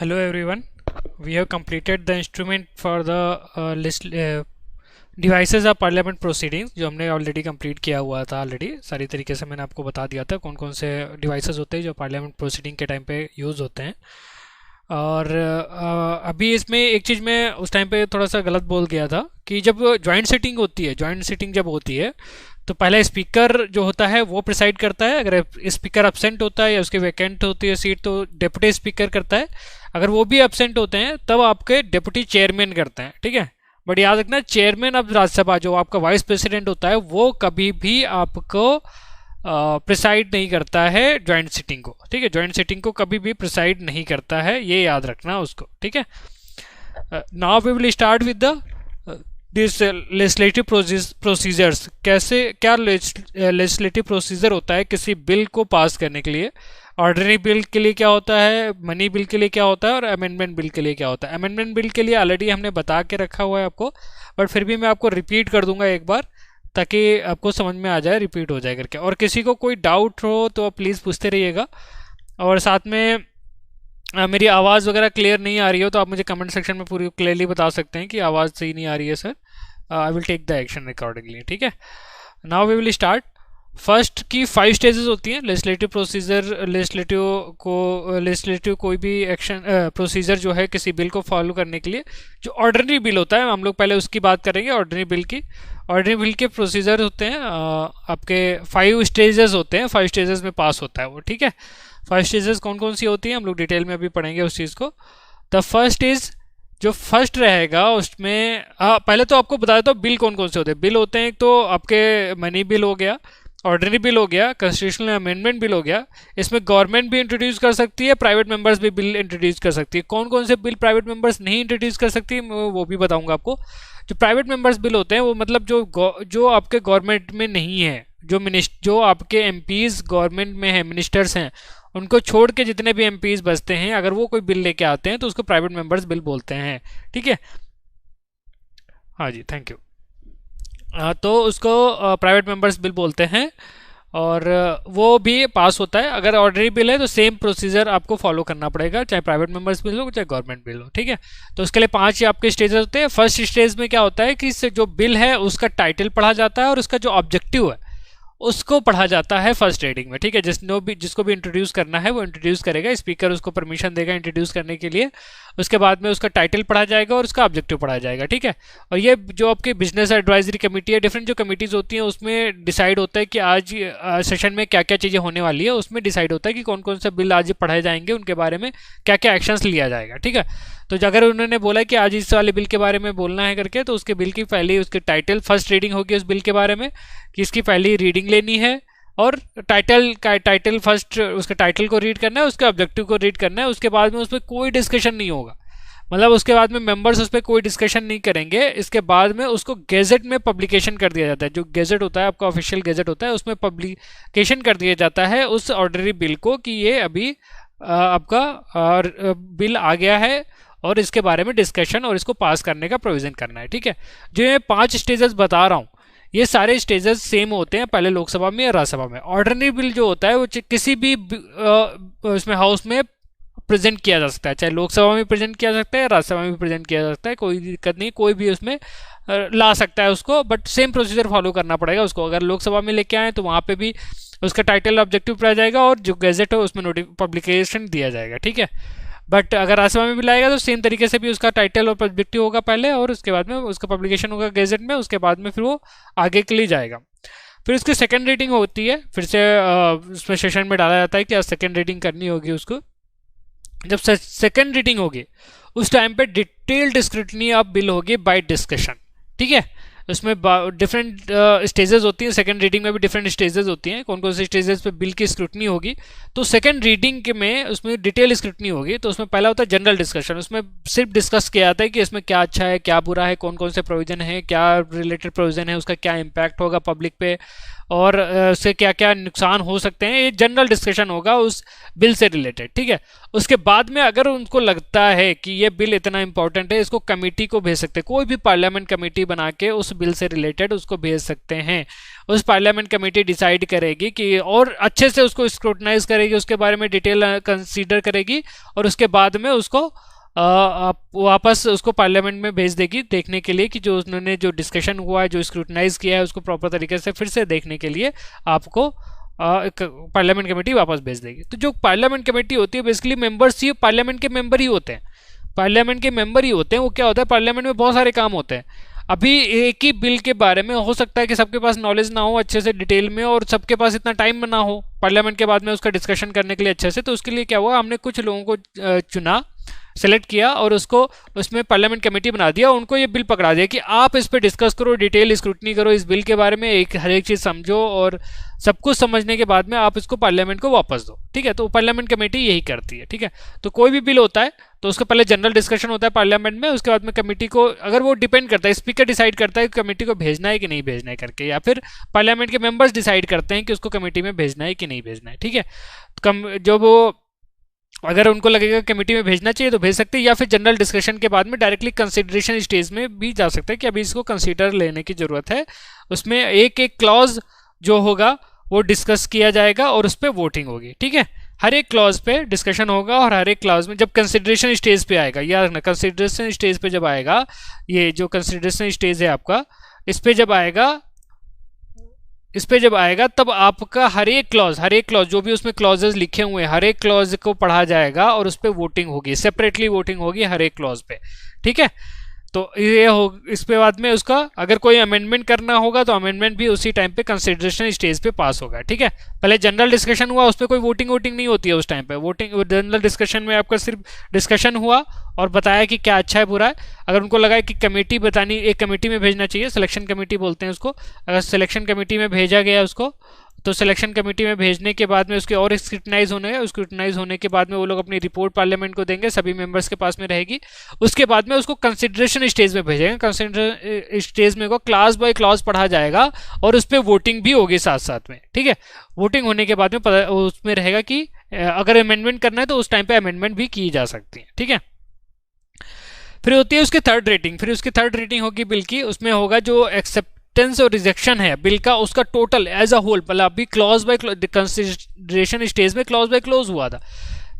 Hello everyone. We have completed the instrument for the list devices of parliament proceedings जो हमने already complete किया हुआ था already सारी तरीके से मैंने आपको बता दिया था कौन कौन से डिवाइसेस होते हैं जो पार्लियामेंट प्रोसीडिंग के टाइम पे यूज़ होते हैं। और अभी इसमें एक चीज़ मैं उस टाइम पे थोड़ा सा गलत बोल गया था कि जब जॉइंट सिटिंग होती है, जॉइंट सिटिंग जब होती है तो पहले स्पीकर जो होता है वो प्रिसाइड करता है। अगर स्पीकर एब्सेंट होता है या उसके वैकेंट होती है सीट तो डेप्यूटी स्पीकर करता है। अगर वो भी एब्सेंट होते हैं तब आपके डेप्यूटी चेयरमैन करते हैं, ठीक है। बट याद रखना चेयरमैन ऑफ राज्यसभा जो आपका वाइस प्रेसिडेंट होता है वो कभी भी आपको प्रिसाइड नहीं करता है ज्वाइंट सिटिंग को, ठीक है। ज्वाइंट सिटिंग को कभी भी प्रिसाइड नहीं करता है, ये याद रखना उसको, ठीक है। Now we will start with the this legislative procedures. कैसे क्या लेजिस्लेटिव प्रोसीजर होता है किसी बिल को पास करने के लिए। ऑर्डिनरी बिल के लिए क्या होता है, मनी बिल के लिए क्या होता है और अमेंडमेंट बिल के लिए क्या होता है। अमेंडमेंट बिल के लिए ऑलरेडी हमने बता के रखा हुआ है आपको, बट फिर भी मैं आपको रिपीट कर दूंगा एक बार ताकि आपको समझ में आ जाए, रिपीट हो जाए करके। और किसी को कोई डाउट हो तो प्लीज़ पूछते रहिएगा। और साथ में मेरी आवाज़ वगैरह क्लियर नहीं आ रही हो तो आप मुझे कमेंट सेक्शन में पूरी क्लियरली बता सकते हैं कि आवाज़ सही नहीं आ रही है sir. I will take the action accordingly, ठीक है। Now we will start. First की 5 स्टेजेस होती हैं लेजिस्लेटिव प्रोसीजर। लेजिस्लेटिव कोई भी एक्शन प्रोसीजर जो है किसी बिल को फॉलो करने के लिए, जो ऑर्डिनरी बिल होता है हम लोग पहले उसकी बात करेंगे। ऑर्डिनरी बिल की, ऑर्डिनरी बिल के प्रोसीजर होते हैं आपके 5 स्टेजेस होते हैं, 5 स्टेजेस में पास होता है वो, ठीक है। 5 स्टेजेस कौन कौन सी होती हैं हम लोग डिटेल में अभी पढ़ेंगे उस चीज़ को। द फर्स्ट इज, जो फर्स्ट रहेगा उसमें पहले तो आपको बता देता हूँ बिल कौन कौन से होते हैं। बिल होते हैं एक तो आपके मनी बिल हो गया, ऑर्डिनरी बिल हो गया, कॉन्स्टिट्यूशनल अमेंडमेंट बिल हो गया। इसमें गवर्नमेंट भी इंट्रोड्यूस कर सकती है, प्राइवेट मेंबर्स भी बिल इंट्रोड्यूस कर सकती है। कौन कौन से बिल प्राइवेट मेंबर्स नहीं इंट्रोड्यूस कर सकती वो भी बताऊंगा आपको। जो प्राइवेट मेंबर्स बिल होते हैं वो मतलब जो आपके गवर्नमेंट में नहीं है, जो आपके एमपीज गवर्नमेंट में है, मिनिस्टर्स हैं, उनको छोड़ के जितने भी एमपीज बचते हैं अगर वो कोई बिल लेके आते हैं तो उसको प्राइवेट मेंबर्स बिल बोलते हैं, ठीक है। हाँ जी, थैंक यू। तो उसको प्राइवेट मेंबर्स बिल बोलते हैं और वो भी पास होता है। अगर ऑर्डिनरी बिल है तो सेम प्रोसीजर आपको फॉलो करना पड़ेगा, चाहे प्राइवेट मेंबर्स बिल हो चाहे गवर्नमेंट बिल हो, ठीक है। तो उसके लिए 5 आपके स्टेजेस होते हैं। फर्स्ट स्टेज में क्या होता है कि जो बिल है उसका टाइटल पढ़ा जाता है और उसका जो ऑब्जेक्टिव है उसको पढ़ा जाता है फर्स्ट रीडिंग में, ठीक है। जिसको भी इंट्रोड्यूस करना है वो इंट्रोड्यूस करेगा, स्पीकर उसको परमिशन देगा इंट्रोड्यूस करने के लिए। उसके बाद में उसका टाइटल पढ़ा जाएगा और उसका ऑब्जेक्टिव पढ़ा जाएगा, ठीक है। और ये जो आपकी बिजनेस एडवाइजरी कमेटी है, डिफरेंट जो कमिटीज़ होती हैं उसमें डिसाइड होता है कि आज सेशन में क्या क्या चीज़ें होने वाली है। उसमें डिसाइड होता है कि कौन कौन से बिल आज पढ़ाए जाएंगे, उनके बारे में क्या क्या एक्शंस लिया जाएगा, ठीक है। तो अगर उन्होंने बोला कि आज इस वाले बिल के बारे में बोलना है करके तो उसके बिल की पहली उसके टाइटल फर्स्ट रीडिंग होगी उस बिल के बारे में कि इसकी पहली रीडिंग लेनी है और टाइटल फर्स्ट उसके टाइटल को रीड करना है, उसके ऑब्जेक्टिव को रीड करना है। उसके बाद में उस पर कोई डिस्कशन नहीं होगा, मतलब उसके बाद में मेंबर्स उस पर कोई डिस्कशन नहीं करेंगे। इसके बाद में उसको गेजेट में पब्लिकेशन कर दिया जाता है। जो गेजेट होता है आपका ऑफिशियल गेजेट होता है उसमें पब्लिकेशन कर दिया जाता है उस ऑर्डिनरी बिल को कि ये अभी आपका बिल आ गया है और इसके बारे में डिस्कशन और इसको पास करने का प्रोविजन करना है, ठीक है। जो ये 5 स्टेजेस बता रहा हूँ ये सारे स्टेजेस सेम होते हैं पहले लोकसभा में या राज्यसभा में। ऑर्डिनरी बिल जो होता है वो किसी भी उसमें हाउस में प्रेजेंट किया जा सकता है, चाहे लोकसभा में प्रेजेंट किया जा सकता है या राज्यसभा में भी प्रेजेंट किया जा सकता है, कोई दिक्कत नहीं, कोई भी उसमें ला सकता है उसको, बट सेम प्रोसीजर फॉलो करना पड़ेगा उसको। अगर लोकसभा में लेके आए तो वहाँ पे भी उसका टाइटल ऑब्जेक्टिव पढ़ा जाएगा और जो गैजेट है उसमें पब्लिकेशन दिया जाएगा, ठीक है। बट अगर राज्यसभा में भी लाएगा तो सेम तरीके से भी उसका टाइटल और ऑब्जेक्टिव होगा पहले और उसके बाद में उसका पब्लिकेशन होगा गैजेट में, उसके बाद में फिर वो आगे के लिए जाएगा। फिर उसकी सेकंड रीडिंग होती है, फिर से उसमें सेशन में डाला जाता है कि आज सेकंड रीडिंग करनी होगी उसको। जब सेकंड रीडिंग होगी उस टाइम पे डिटेल्ड स्क्रूटनी ऑफ बिल होगी बाय डिस्कशन, ठीक है। उसमें डिफरेंट स्टेजेस होती हैं, सेकंड रीडिंग में भी डिफरेंट स्टेजेस होती हैं। कौन कौन से स्टेजेस पे बिल की स्क्रूटनी होगी तो सेकंड रीडिंग के में उसमें डिटेल स्क्रूटनी होगी। तो उसमें पहला होता है जनरल डिस्कशन, उसमें सिर्फ डिस्कस किया जाता है कि इसमें क्या अच्छा है क्या बुरा है, कौन कौन से प्रोविजन है, क्या रिलेटेड प्रोविजन है, उसका क्या इम्पैक्ट होगा पब्लिक पे, और उससे क्या क्या नुकसान हो सकते हैं, ये जनरल डिस्कशन होगा उस बिल से रिलेटेड, ठीक है। उसके बाद में अगर उनको लगता है कि ये बिल इतना इंपॉर्टेंट है, इसको कमेटी को भेज सकते हैं, कोई भी पार्लियामेंट कमेटी बना के उस बिल से रिलेटेड उसको भेज सकते हैं। उस पार्लियामेंट कमेटी डिसाइड करेगी कि और अच्छे से उसको स्क्रूटनाइज करेगी, उसके बारे में डिटेल कंसीडर करेगी और उसके बाद में उसको वापस उसको पार्लियामेंट में भेज देगी देखने के लिए कि जो उन्होंने जो डिस्कशन हुआ है, जो स्क्रूटनाइज किया है, उसको प्रॉपर तरीके से फिर से देखने के लिए आपको एक पार्लियामेंट कमेटी वापस भेज देगी। तो जो पार्लियामेंट कमेटी होती है बेसिकली मेंबर्स ही पार्लियामेंट के मेंबर ही होते हैं, पार्लियामेंट के मेंबर ही होते हैं। वो क्या होता है, पार्लियामेंट में बहुत सारे काम होते हैं। अभी एक ही बिल के बारे में हो सकता है कि सबके पास नॉलेज ना हो अच्छे से डिटेल में, और सबके पास इतना टाइम ना हो पार्लियामेंट के बाद में उसका डिस्कशन करने के लिए अच्छे से। तो उसके लिए क्या हुआ, हमने कुछ लोगों को चुना, सेलेक्ट किया और उसको उसमें पार्लियामेंट कमेटी बना दिया। उनको ये बिल पकड़ा दिया कि आप इस पे डिस्कस करो, डिटेल स्क्रूटनी करो इस बिल के बारे में, हर एक चीज़ समझो और सब कुछ समझने के बाद में आप इसको पार्लियामेंट को वापस दो, ठीक है। तो पार्लियामेंट कमेटी यही करती है, ठीक है। तो कोई भी बिल होता है तो उसका पहले जनरल डिस्कशन होता है पार्लियामेंट में, उसके बाद में कमेटी को, अगर वो डिपेंड करता है, स्पीकर डिसाइड करता है कि कमेटी को भेजना है कि नहीं भेजना है करके, या फिर पार्लियामेंट के मेंबर्स डिसाइड करते हैं कि उसको कमेटी में भेजना है कि नहीं भेजना है, ठीक है। जो वो अगर उनको लगेगा कमेटी में भेजना चाहिए तो भेज सकते हैं, या फिर जनरल डिस्कशन के बाद में डायरेक्टली कंसिडरेशन स्टेज में भी जा सकते हैं कि अभी इसको कंसीडर लेने की ज़रूरत है। उसमें एक एक क्लॉज जो होगा वो डिस्कस किया जाएगा और उस पर वोटिंग होगी, ठीक है। हर एक क्लॉज पे डिस्कशन होगा और हर एक क्लॉज में जब कंसिडरेशन स्टेज पे आएगा, यार ना कंसिडरेशन स्टेज पे जब आएगा, ये जो कंसिडरेशन स्टेज है आपका, इस पे जब आएगा तब आपका हर एक क्लॉज जो भी उसमें क्लॉजेस लिखे हुए हैं, हर एक क्लॉज को पढ़ा जाएगा और उस पर वोटिंग होगी, सेपरेटली वोटिंग होगी हर एक क्लॉज पे, ठीक है। तो ये हो, इस पे बाद में उसका अगर कोई अमेंडमेंट करना होगा तो अमेंडमेंट भी उसी टाइम पे कंसिडरेशन स्टेज पे पास होगा, ठीक है। पहले जनरल डिस्कशन हुआ, उस पर कोई वोटिंग नहीं होती है उस टाइम पे। वोटिंग जनरल डिस्कशन में आपका सिर्फ डिस्कशन हुआ और बताया कि क्या अच्छा है बुरा है। अगर उनको लगा कि कमेटी बतानी, एक कमेटी में भेजना चाहिए, सिलेक्शन कमेटी बोलते हैं उसको, अगर सिलेक्शन कमेटी में भेजा गया उसको, तो सिलेक्शन कमेटी में भेजने के बाद में उसके और स्क्रूटनाइज होने के बाद में वो लोग अपनी रिपोर्ट पार्लियामेंट को देंगे, सभी मेंबर्स के पास में रहेगी। उसके बाद में उसको कंसिडरेशन स्टेज में भेजेंगे। कंसिडरेशन स्टेज में को क्लास बाय क्लास पढ़ा जाएगा और उस पर वोटिंग भी होगी साथ साथ में, ठीक है। वोटिंग होने के बाद में उसमें रहेगा कि अगर अमेंडमेंट करना है तो उस टाइम पे अमेंडमेंट भी की जा सकती है, ठीक है। फिर होती है उसकी थर्ड रेटिंग होगी बिल की। उसमें होगा जो एक्सेप्टेंस और रिजेक्शन है बिल का, उसका टोटल एज अ होल, मतलब अभी क्लॉज बाय कंसिडरेशन स्टेज में क्लॉज बाय क्लॉज हुआ था।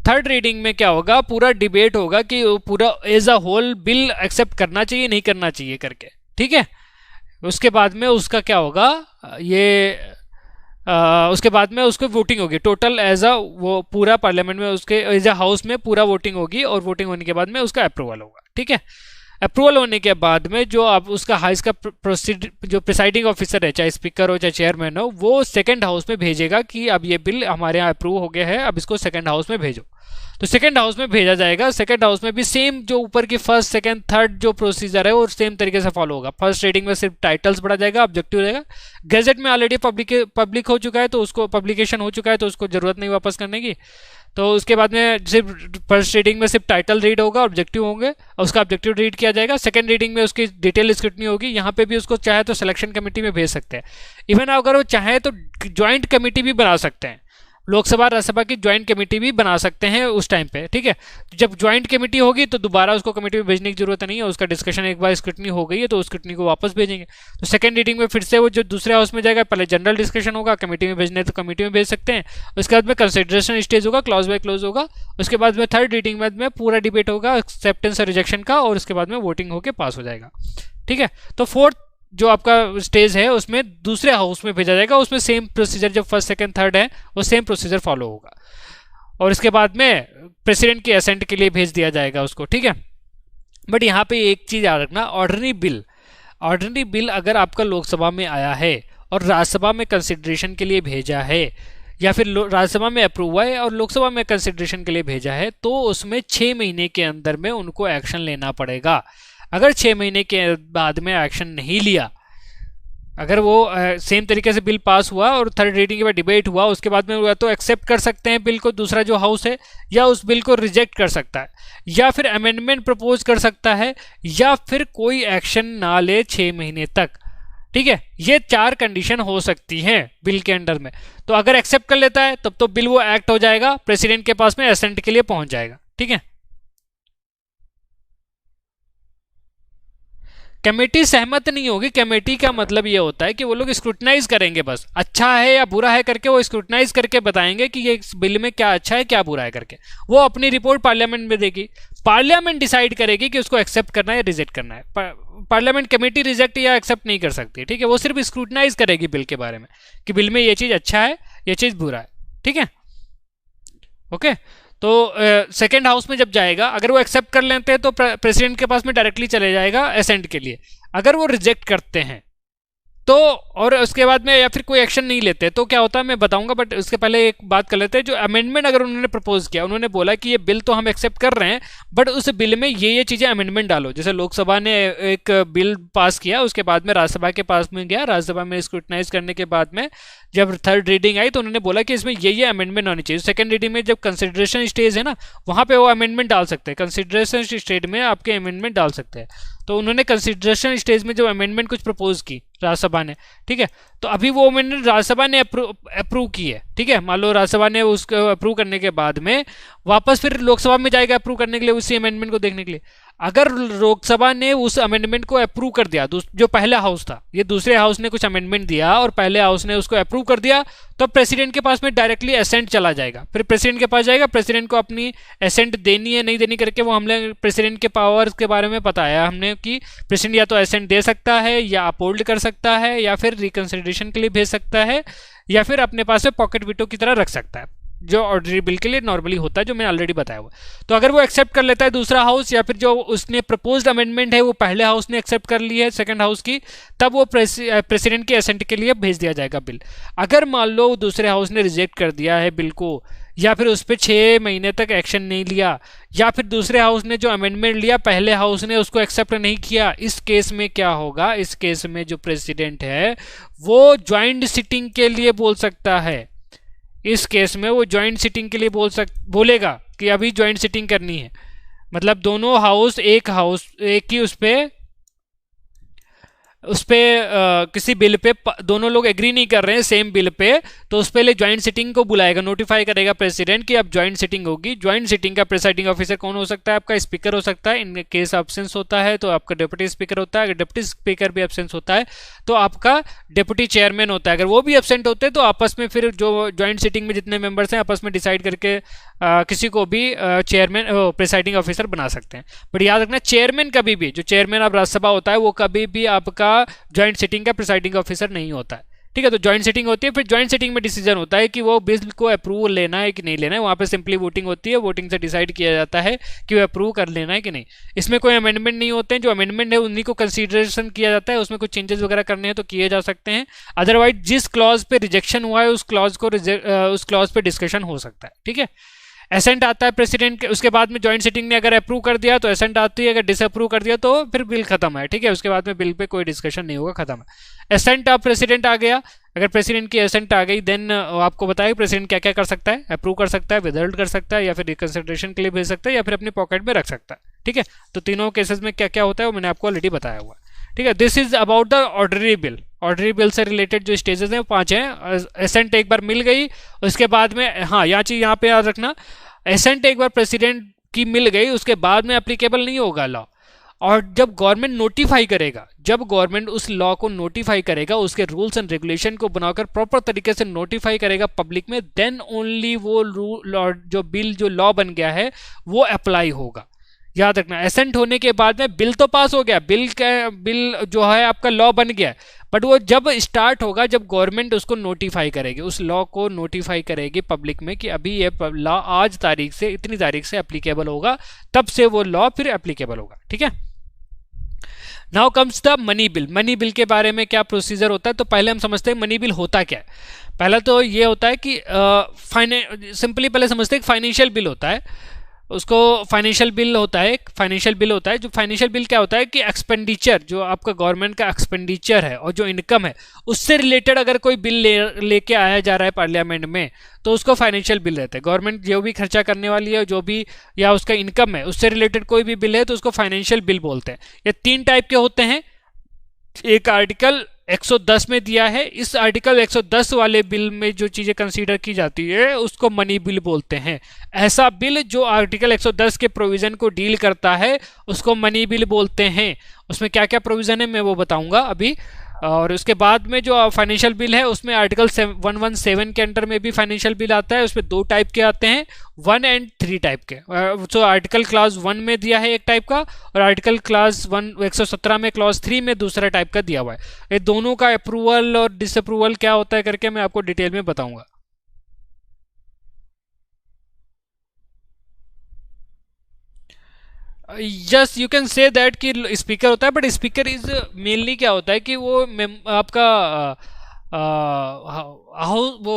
थर्ड रीडिंग में क्या होगा, पूरा डिबेट होगा कि पूरा as a whole bill accept करना चाहिए नहीं करना चाहिए करके, ठीक है। उसके बाद में उसका क्या होगा, ये उसके बाद में उसको वोटिंग होगी टोटल एज अ, वो पूरा पार्लियामेंट में उसके एज अ हाउस में पूरा वोटिंग होगी और वोटिंग होने के बाद में उसका अप्रूवल होगा, ठीक है। अप्रूवल होने के बाद में जो आप उसका हाउस का जो प्रिसाइडिंग ऑफिसर है, चाहे स्पीकर हो चाहे चेयरमैन हो, वो सेकंड हाउस में भेजेगा कि अब ये बिल हमारे यहाँ अप्रूव हो गया है, अब इसको सेकंड हाउस में भेजो। तो सेकंड हाउस में भेजा जाएगा। सेकंड हाउस में भी सेम जो ऊपर की फर्स्ट सेकंड थर्ड जो प्रोसीजर है वो सेम तरीके से फॉलो होगा। फर्स्ट रीडिंग में सिर्फ टाइटल्स बढ़ा जाएगा, ऑब्जेक्टिव रहेगा। गैजेट में ऑलरेडी पब्लिक हो चुका है तो उसको पब्लिकेशन हो चुका है तो उसको जरूरत नहीं वापस करने की। तो उसके बाद में सिर्फ फर्स्ट रीडिंग में सिर्फ टाइटल रीड होगा, ऑब्जेक्टिव होंगे और उसका ऑब्जेक्टिव रीड किया जाएगा। सेकंड रीडिंग में उसकी डिटेल स्क्रूटनी होगी। यहाँ पे भी उसको चाहे तो सिलेक्शन कमेटी में भेज सकते हैं। इवन अगर वो चाहे तो ज्वाइंट कमेटी भी बना सकते हैं, लोकसभा राज्यसभा की ज्वाइंट कमेटी भी बना सकते हैं उस टाइम पे, ठीक है। जब ज्वाइंट कमेटी होगी तो दोबारा उसको कमेटी में भेजने की जरूरत नहीं है, उसका डिस्कशन एक बार स्क्रूटनी हो गई है तो उस स्क्रूटनी को वापस भेजेंगे। तो सेकंड रीडिंग में फिर से वो जो दूसरे हाउस में जाएगा, पहले जनरल डिस्कशन होगा, कमेटी में भेजने तो कमेटी में भेज सकते हैं। उसके बाद में कंसिडरेशन स्टेज होगा, क्लॉज बाय क्लॉज होगा। उसके बाद में थर्ड रीडिंग में पूरा डिबेट होगा एक्सेप्टेंस और रिजेक्शन का, और उसके बाद में वोटिंग होकर पास हो जाएगा, ठीक है। तो फोर्थ जो आपका स्टेज है उसमें दूसरे हाउस में भेजा जाएगा, उसमें सेम प्रोसीजर जब फर्स्ट सेकंड थर्ड है वो सेम प्रोसीजर फॉलो होगा, और इसके बाद में प्रेसिडेंट की असेंट के लिए भेज दिया जाएगा उसको, ठीक है। बट यहाँ पे एक चीज याद रखना, ऑर्डिनरी बिल अगर आपका लोकसभा में आया है और राज्यसभा में कंसिडरेशन के लिए भेजा है, या फिर राज्यसभा में अप्रूव हुआ है और लोकसभा में कंसिडरेशन के लिए भेजा है, तो उसमें 6 महीने के अंदर में उनको एक्शन लेना पड़ेगा। अगर 6 महीने के बाद में एक्शन नहीं लिया, अगर वो सेम तरीके से बिल पास हुआ और थर्ड रीडिंग के बाद डिबेट हुआ, उसके बाद में हुआ, तो एक्सेप्ट कर सकते हैं बिल को दूसरा जो हाउस है, या उस बिल को रिजेक्ट कर सकता है, या फिर अमेंडमेंट प्रपोज कर सकता है, या फिर कोई एक्शन ना ले 6 महीने तक, ठीक है, ये 4 कंडीशन हो सकती हैं बिल के अंडर में। तो अगर एक्सेप्ट कर लेता है तब तो बिल वो एक्ट हो जाएगा, प्रेसिडेंट के पास में असेंट के लिए पहुंच जाएगा। ठीक है, कमेटी सहमत नहीं होगी। कमेटी का मतलब ये होता है कि वो लोग स्क्रूटनाइज करेंगे, बस अच्छा है या बुरा है करके वो स्क्रूटनाइज करके बताएंगे कि ये इस बिल में क्या अच्छा है क्या बुरा है करके। वो अपनी रिपोर्ट पार्लियामेंट में देगी, पार्लियामेंट डिसाइड करेगी कि उसको एक्सेप्ट करना है या रिजेक्ट करना है। पार्लियामेंट कमेटी रिजेक्ट या एक्सेप्ट नहीं कर सकती। ठीक है, वो सिर्फ स्क्रूटनाइज करेगी बिल के बारे में कि बिल में ये चीज़ अच्छा है ये चीज़ बुरा है। ठीक है, ओके। तो सेकेंड हाउस में जब जाएगा, अगर वो एक्सेप्ट कर लेते हैं तो प्रेसिडेंट के पास में डायरेक्टली चले जाएगा असेंट के लिए। अगर वो रिजेक्ट करते हैं तो, और उसके बाद में या फिर कोई एक्शन नहीं लेते तो क्या होता है मैं बताऊंगा, बट उसके पहले एक बात कर लेते हैं। जो अमेंडमेंट अगर उन्होंने प्रपोज किया, उन्होंने बोला कि ये बिल तो हम एक्सेप्ट कर रहे हैं बट उस बिल में ये चीज़ें अमेंडमेंट डालो। जैसे लोकसभा ने एक बिल पास किया, उसके बाद में राज्यसभा के पास में गया, राज्यसभा में स्क्रूटनाइज करने के बाद में जब थर्ड रीडिंग आई तो उन्होंने बोला कि इसमें ये अमेंडमेंट होनी चाहिए। सेकंड रीडिंग में जब कंसिडरेशन स्टेज है ना, वहाँ पे वो अमेंडमेंट डाल सकते हैं, कंसिडरेशन स्टेज में आपके अमेंडमेंट डाल सकते हैं। तो उन्होंने कंसिडरेशन स्टेज में जो अमेंडमेंट कुछ प्रपोज की राज्यसभा ने, ठीक है, तो अभी वो अमेंडमेंट राज्यसभा ने अप्रूव की है। ठीक है, मान लो राज्यसभा ने उसको अप्रूव करने के बाद में वापस फिर लोकसभा में जाएगा अप्रूव करने के लिए उसी अमेंडमेंट को देखने के लिए। अगर लोकसभा ने उस अमेंडमेंट को अप्रूव कर दिया, जो पहला हाउस था, ये दूसरे हाउस ने कुछ अमेंडमेंट दिया और पहले हाउस ने उसको अप्रूव कर दिया, तो प्रेसिडेंट के पास में डायरेक्टली असेंट चला जाएगा। फिर प्रेसिडेंट के पास जाएगा, प्रेसिडेंट को अपनी असेंट देनी है नहीं देनी करके, वो हमने प्रेसिडेंट के पावर्स के बारे में बताया हमने कि प्रेसिडेंट या तो असेंट दे सकता है या अपहोल्ड कर सकता है या फिर रिकंसिडरेशन के लिए भेज सकता है या फिर अपने पास में पॉकेट वीटो की तरह रख सकता है, जो ऑर्डनरी बिल के लिए नॉर्मली होता है, जो मैंने ऑलरेडी बताया हुआ। तो अगर वो एक्सेप्ट कर लेता है दूसरा हाउस, या फिर जो उसने प्रपोज्ड अमेंडमेंट है वो पहले हाउस ने एक्सेप्ट कर ली है सेकंड हाउस की, तब वो प्रेसिडेंट के असेंट के लिए भेज दिया जाएगा बिल। अगर मान लो दूसरे हाउस ने रिजेक्ट कर दिया है बिल को, या फिर उस पर 6 महीने तक एक्शन नहीं लिया, या फिर दूसरे हाउस ने जो अमेंडमेंट लिया पहले हाउस ने उसको एक्सेप्ट नहीं किया, इस केस में क्या होगा, इस केस में जो प्रेसिडेंट है वो ज्वाइंट सिटिंग के लिए बोल सकता है। इस केस में वो ज्वाइंट सिटिंग के लिए बोलेगा कि अभी ज्वाइंट सिटिंग करनी है, मतलब दोनों हाउस एक ही उस पे किसी बिल पे दोनों लोग एग्री नहीं कर रहे हैं सेम बिल पे, तो उस पे ज्वाइंट सिटिंग को बुलाएगा, नोटिफाई करेगा प्रेसिडेंट कि अब ज्वाइंट सिटिंग होगी। ज्वाइंट सिटिंग का प्रेसाइडिंग ऑफिसर कौन हो सकता है, आपका स्पीकर हो सकता है, इन केस एब्सेंस होता है तो आपका डिप्टी स्पीकर होता है, अगर डिप्टी स्पीकर भी एब्सेंस होता है तो आपका डिप्टी चेयरमैन होता है, अगर वो भी एब्सेंट होते हैं तो आपस में फिर जो ज्वाइंट सिटिंग में जितने मेंबर्स हैं आपस में डिसाइड करके किसी को भी चेयरमैन प्रेसाइडिंग ऑफिसर बना सकते हैं। बट याद रखना चेयरमैन कभी भी, जो चेयरमैन ऑफ राज्यसभा होता है वो कभी भी आपका ज्वाइंट सिटिंग का प्रिसाइडिंग ऑफिसर नहीं होता है। ठीक है, तो ज्वाइंट सिटिंग होती है, फिर ज्वाइंट सिटिंग में डिसीजन होता है कि वो बिल को अप्रूव लेना है कि नहीं लेना है। वहाँ पे सिंपली वोटिंग होती है, वोटिंग से डिसाइड किया जाता है कि वो अप्रूव कर लेना है कि नहीं। इसमें कोई अमेंडमेंट नहीं होते हैं, जो अमेंडमेंट है उन्हीं को कंसीडरेशन किया जाता है, उसमें कुछ चेंजेस वगैरह करने हैं तो किए जा सकते हैं। अदरवाइज जिस क्लॉज पे रिजेक्शन हुआ है उस क्लॉज पे डिस्कशन हो सकता है। ठीक है, एसेंट आता है प्रेसिडेंट के, उसके बाद में ज्वाइंट सिटिंग ने अगर अप्रूव कर दिया तो एसेंट आती है, अगर डिसअप्रूव कर दिया तो फिर बिल खत्म है। ठीक है, उसके बाद में बिल पे कोई डिस्कशन नहीं होगा, खत्म है। एसेंट ऑफ प्रेसिडेंट आ गया, अगर प्रेसिडेंट की एसेंट आ गई देन आपको बताया प्रेसिडेंट क्या क्या कर सकता है, अप्रूव कर सकता है, विदहोल्ड कर सकता है, या फिर रिकंसिडरेशन के लिए भेज सकता है, या फिर अपनी पॉकेट में रख सकता है। ठीक है, तो तीनों केसेस में क्या क्या होता है वो मैंने आपको ऑलरेडी बताया हुआ है। ठीक है, this is about the ordinary bill. Ordinary bill से रिलेटेड जो स्टेजेस हैं वो 5 हैं। एसेंट एक बार मिल गई, उसके बाद में हाँ यहाँ चीज यहाँ पे याद रखना, एसेंट एक बार प्रेसिडेंट की मिल गई उसके बाद में एप्लीकेबल नहीं होगा लॉ। और जब गवर्नमेंट नोटिफाई करेगा, जब गवर्नमेंट उस लॉ को नोटिफाई करेगा, उसके रूल्स एंड रेगुलेशन को बनाकर प्रॉपर तरीके से नोटिफाई करेगा पब्लिक में, देन ओनली वो जो लॉ बन गया है वो अप्लाई होगा। याद रखना, एसेंट होने के बाद में बिल तो पास हो गया, बिल जो है आपका लॉ बन गया, बट वो जब स्टार्ट होगा जब गवर्नमेंट उसको नोटिफाई करेगी, उस लॉ को नोटिफाई करेगी पब्लिक में कि अभी ये लॉ आज तारीख से इतनी तारीख से एप्लीकेबल होगा, तब से वो लॉ फिर एप्लीकेबल होगा। ठीक है, now comes the money bill. Money bill के बारे में क्या प्रोसीजर होता है, तो पहले हम समझते हैं मनी बिल होता क्या है। पहला तो ये होता है कि सिंपली पहले समझते हैं फाइनेंशियल बिल होता है, उसको फाइनेंशियल बिल होता है। फाइनेंशियल बिल होता है, जो फाइनेंशियल बिल क्या होता है कि एक्सपेंडिचर, जो आपका गवर्नमेंट का एक्सपेंडिचर है और जो इनकम है उससे रिलेटेड अगर कोई बिल लेके आया जा रहा है पार्लियामेंट में तो उसको फाइनेंशियल बिल रहता है। गवर्नमेंट जो भी खर्चा करने वाली है, जो भी या उसका इनकम है उससे रिलेटेड कोई भी बिल है तो उसको फाइनेंशियल बिल बोलते हैं। ये 3 टाइप के होते हैं, एक आर्टिकल, 110 में दिया है, इस आर्टिकल 110 वाले बिल में जो चीज़ें कंसीडर की जाती है उसको मनी बिल बोलते हैं। ऐसा बिल जो आर्टिकल 110 के प्रोविज़न को डील करता है उसको मनी बिल बोलते हैं। उसमें क्या क्या प्रोविज़न है मैं वो बताऊंगा अभी। और उसके बाद में जो फाइनेंशियल बिल है उसमें आर्टिकल 117 के अंडर में भी फाइनेंशियल बिल आता है। उसमें 2 टाइप के आते हैं, 1 एंड 3 टाइप के। तो आर्टिकल क्लास 1 में दिया है एक टाइप का, और आर्टिकल क्लास 117 में क्लास 3 में दूसरा टाइप का दिया हुआ है। ये दोनों का अप्रूवल और डिसअप्रूवल क्या होता है करके मैं आपको डिटेल में बताऊंगा। Yes, you can say that कि स्पीकर होता है, बट स्पीकर इज मेनली क्या होता है कि वो आपका हाउस वो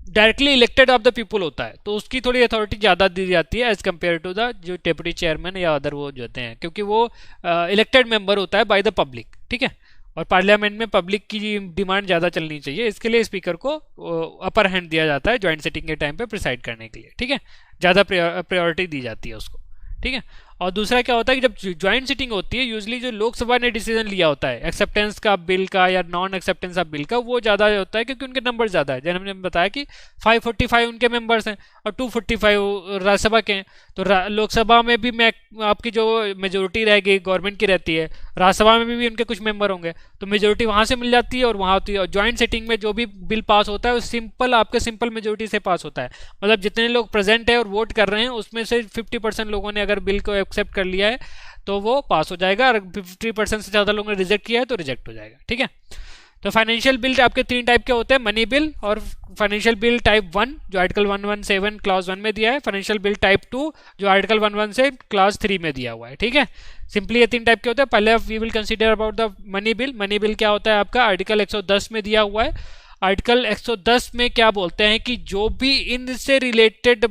directly elected of the people होता है, तो उसकी थोड़ी अथॉरिटी ज़्यादा दी जाती है एज कम्पेयर टू द जो डेप्यूटी चेयरमैन या अदर वो जो होते हैं, क्योंकि वो इलेक्टेड मेंबर होता है बाय द पब्लिक। ठीक है, और पार्लियामेंट में पब्लिक की डिमांड ज़्यादा चलनी चाहिए, इसके लिए स्पीकर को अपर हैंड दिया जाता है ज्वाइंट सिटिंग के टाइम पे प्रिसाइड करने के लिए। ठीक है, ज़्यादा प्रायोरिटी दी जाती है उसको। ठीक है, और दूसरा क्या होता है कि जब ज्वाइंट सिटिंग होती है यूजली जो लोकसभा ने डिसीजन लिया होता है एक्सेप्टेंस का बिल का या नॉन एक्सेप्टेंस ऑफ बिल का, वो ज़्यादा होता है क्योंकि उनके नंबर ज़्यादा है। जैसे हमने बताया कि 545 उनके मेंबर्स हैं और 245 राज्यसभा के हैं, तो लोकसभा में भी मैं आपकी जो मेजोरिटी रहेगी गवर्नमेंट की रहती है, राज्यसभा में भी उनके कुछ मेंबर होंगे, तो मेजोरिटी वहाँ से मिल जाती है और वहाँ होती है। और ज्वाइंट सिटिंग में जो भी बिल पास होता है वो सिंपल आपके सिंपल मेजोरिटी से पास होता है, मतलब जितने लोग प्रेजेंट है और वोट कर रहे हैं उसमें से 50% लोगों ने अगर बिल को एक्सेप्ट कर लिया है तो वो पास हो जाएगा, और 50% से ज़्यादा लोगों ने रिजेक्ट किया है तो रिजेक्ट हो जाएगा। ठीक है, तो फाइनेंशियल बिल आपके 3 टाइप के होते हैं, मनी बिल और फाइनेंशियल बिल टाइप 1 जो आर्टिकल 117 क्लास 1 में दिया है, फाइनेंशियल बिल टाइप 2 जो आर्टिकल 116 क्लास 3 में दिया हुआ है। ठीक है, सिंपली ये 3 टाइप के होते हैं। पहले we will consider about the money bill. Money bill क्या होता है आपका आर्टिकल 110 में दिया हुआ है। आर्टिकल 110 में क्या बोलते हैं कि जो भी इनसे रिलेटेड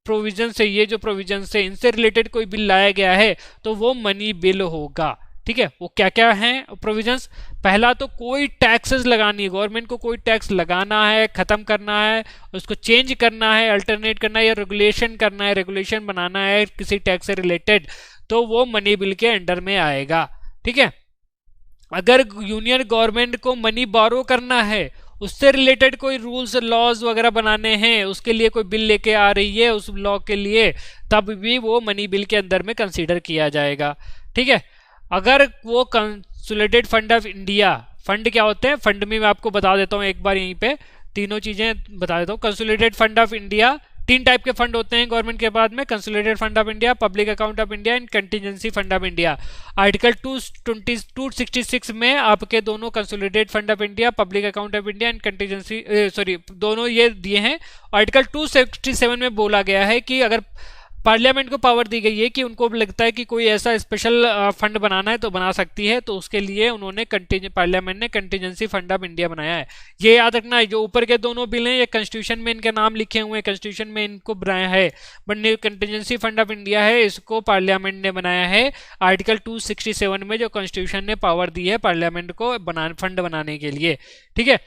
प्रोविजन से, ये जो प्रोविजन से इनसे रिलेटेड कोई बिल लाया गया है तो वो मनी बिल होगा। ठीक है, वो क्या क्या है प्रोविजंस? पहला तो कोई टैक्सेस लगानी है, गवर्नमेंट को कोई टैक्स लगाना है, खत्म करना है, उसको चेंज करना है, अल्टरनेट करना है या रेगुलेशन करना है, रेगुलेशन बनाना है किसी टैक्स से रिलेटेड, तो वो मनी बिल के अंडर में आएगा। ठीक है, अगर यूनियन गवर्नमेंट को मनी बोरो करना है, उससे रिलेटेड कोई रूल्स लॉज वगैरह बनाने हैं, उसके लिए कोई बिल लेके आ रही है उस लॉ के लिए, तब भी वो मनी बिल के अंदर में कंसीडर किया जाएगा। ठीक है, अगर वो consolidated fund of India, fund क्या होते हैं फंड में मैं आपको बता देता हूँ एक बार, यहीं पे तीनों चीजें बता देता हूँ। Consolidated fund of India, 3 type के फंड होते हैं गवर्नमेंट के बाद में, consolidated fund of India, public account of India and contingency fund of India. Article 266 में आपके दोनों consolidated fund of India, public account of India and contingency दोनों ये दिए हैं। आर्टिकल 267 में बोला गया है कि अगर पार्लियामेंट को पावर दी गई है कि उनको लगता है कि कोई ऐसा स्पेशल फंड बनाना है तो बना सकती है, तो उसके लिए उन्होंने पार्लियामेंट ने कंटीजेंसी फंड ऑफ इंडिया बनाया है। ये याद रखना है, जो ऊपर के दोनों बिल हैं ये कॉन्स्टिट्यूशन में इनके नाम लिखे हुए हैं, कॉन्स्टिट्यूशन में इनको बनाया है, but contingency fund of India है इसको पार्लियामेंट ने बनाया है। आर्टिकल 267 में जो कॉन्स्टिट्यूशन ने पावर दी है पार्लियामेंट को फंड बनाने के लिए। ठीक है,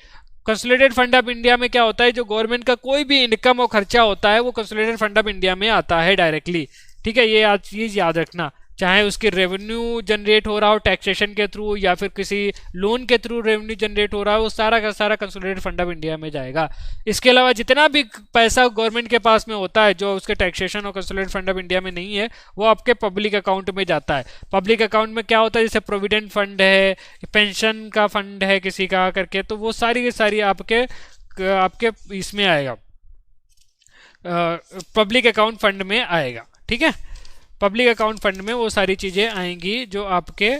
कंसोलिडेटेड फंड ऑफ इंडिया में क्या होता है, जो गवर्नमेंट का कोई भी इनकम और खर्चा होता है वो कंसोलिडेटेड फंड ऑफ इंडिया में आता है डायरेक्टली। ठीक है, ये आज चीज़ याद रखना, चाहे उसकी रेवेन्यू जनरेट हो रहा हो टैक्सेशन के थ्रू या फिर किसी लोन के थ्रू रेवेन्यू जनरेट हो रहा हो, वो सारा का सारा कंसोलिडेटेड फंड ऑफ इंडिया में जाएगा। इसके अलावा जितना भी पैसा गवर्नमेंट के पास में होता है जो उसके टैक्सेशन और कंसोलिडेटेड फंड ऑफ इंडिया में नहीं है, वो आपके पब्लिक अकाउंट में जाता है। पब्लिक अकाउंट में क्या होता है, जैसे प्रोविडेंट फंड है, पेंशन का फंड है किसी का करके, तो वो सारी की सारी आपके इसमें आएगा, पब्लिक अकाउंट फंड में आएगा। ठीक है, पब्लिक अकाउंट फंड में वो सारी चीज़ें आएंगी जो आपके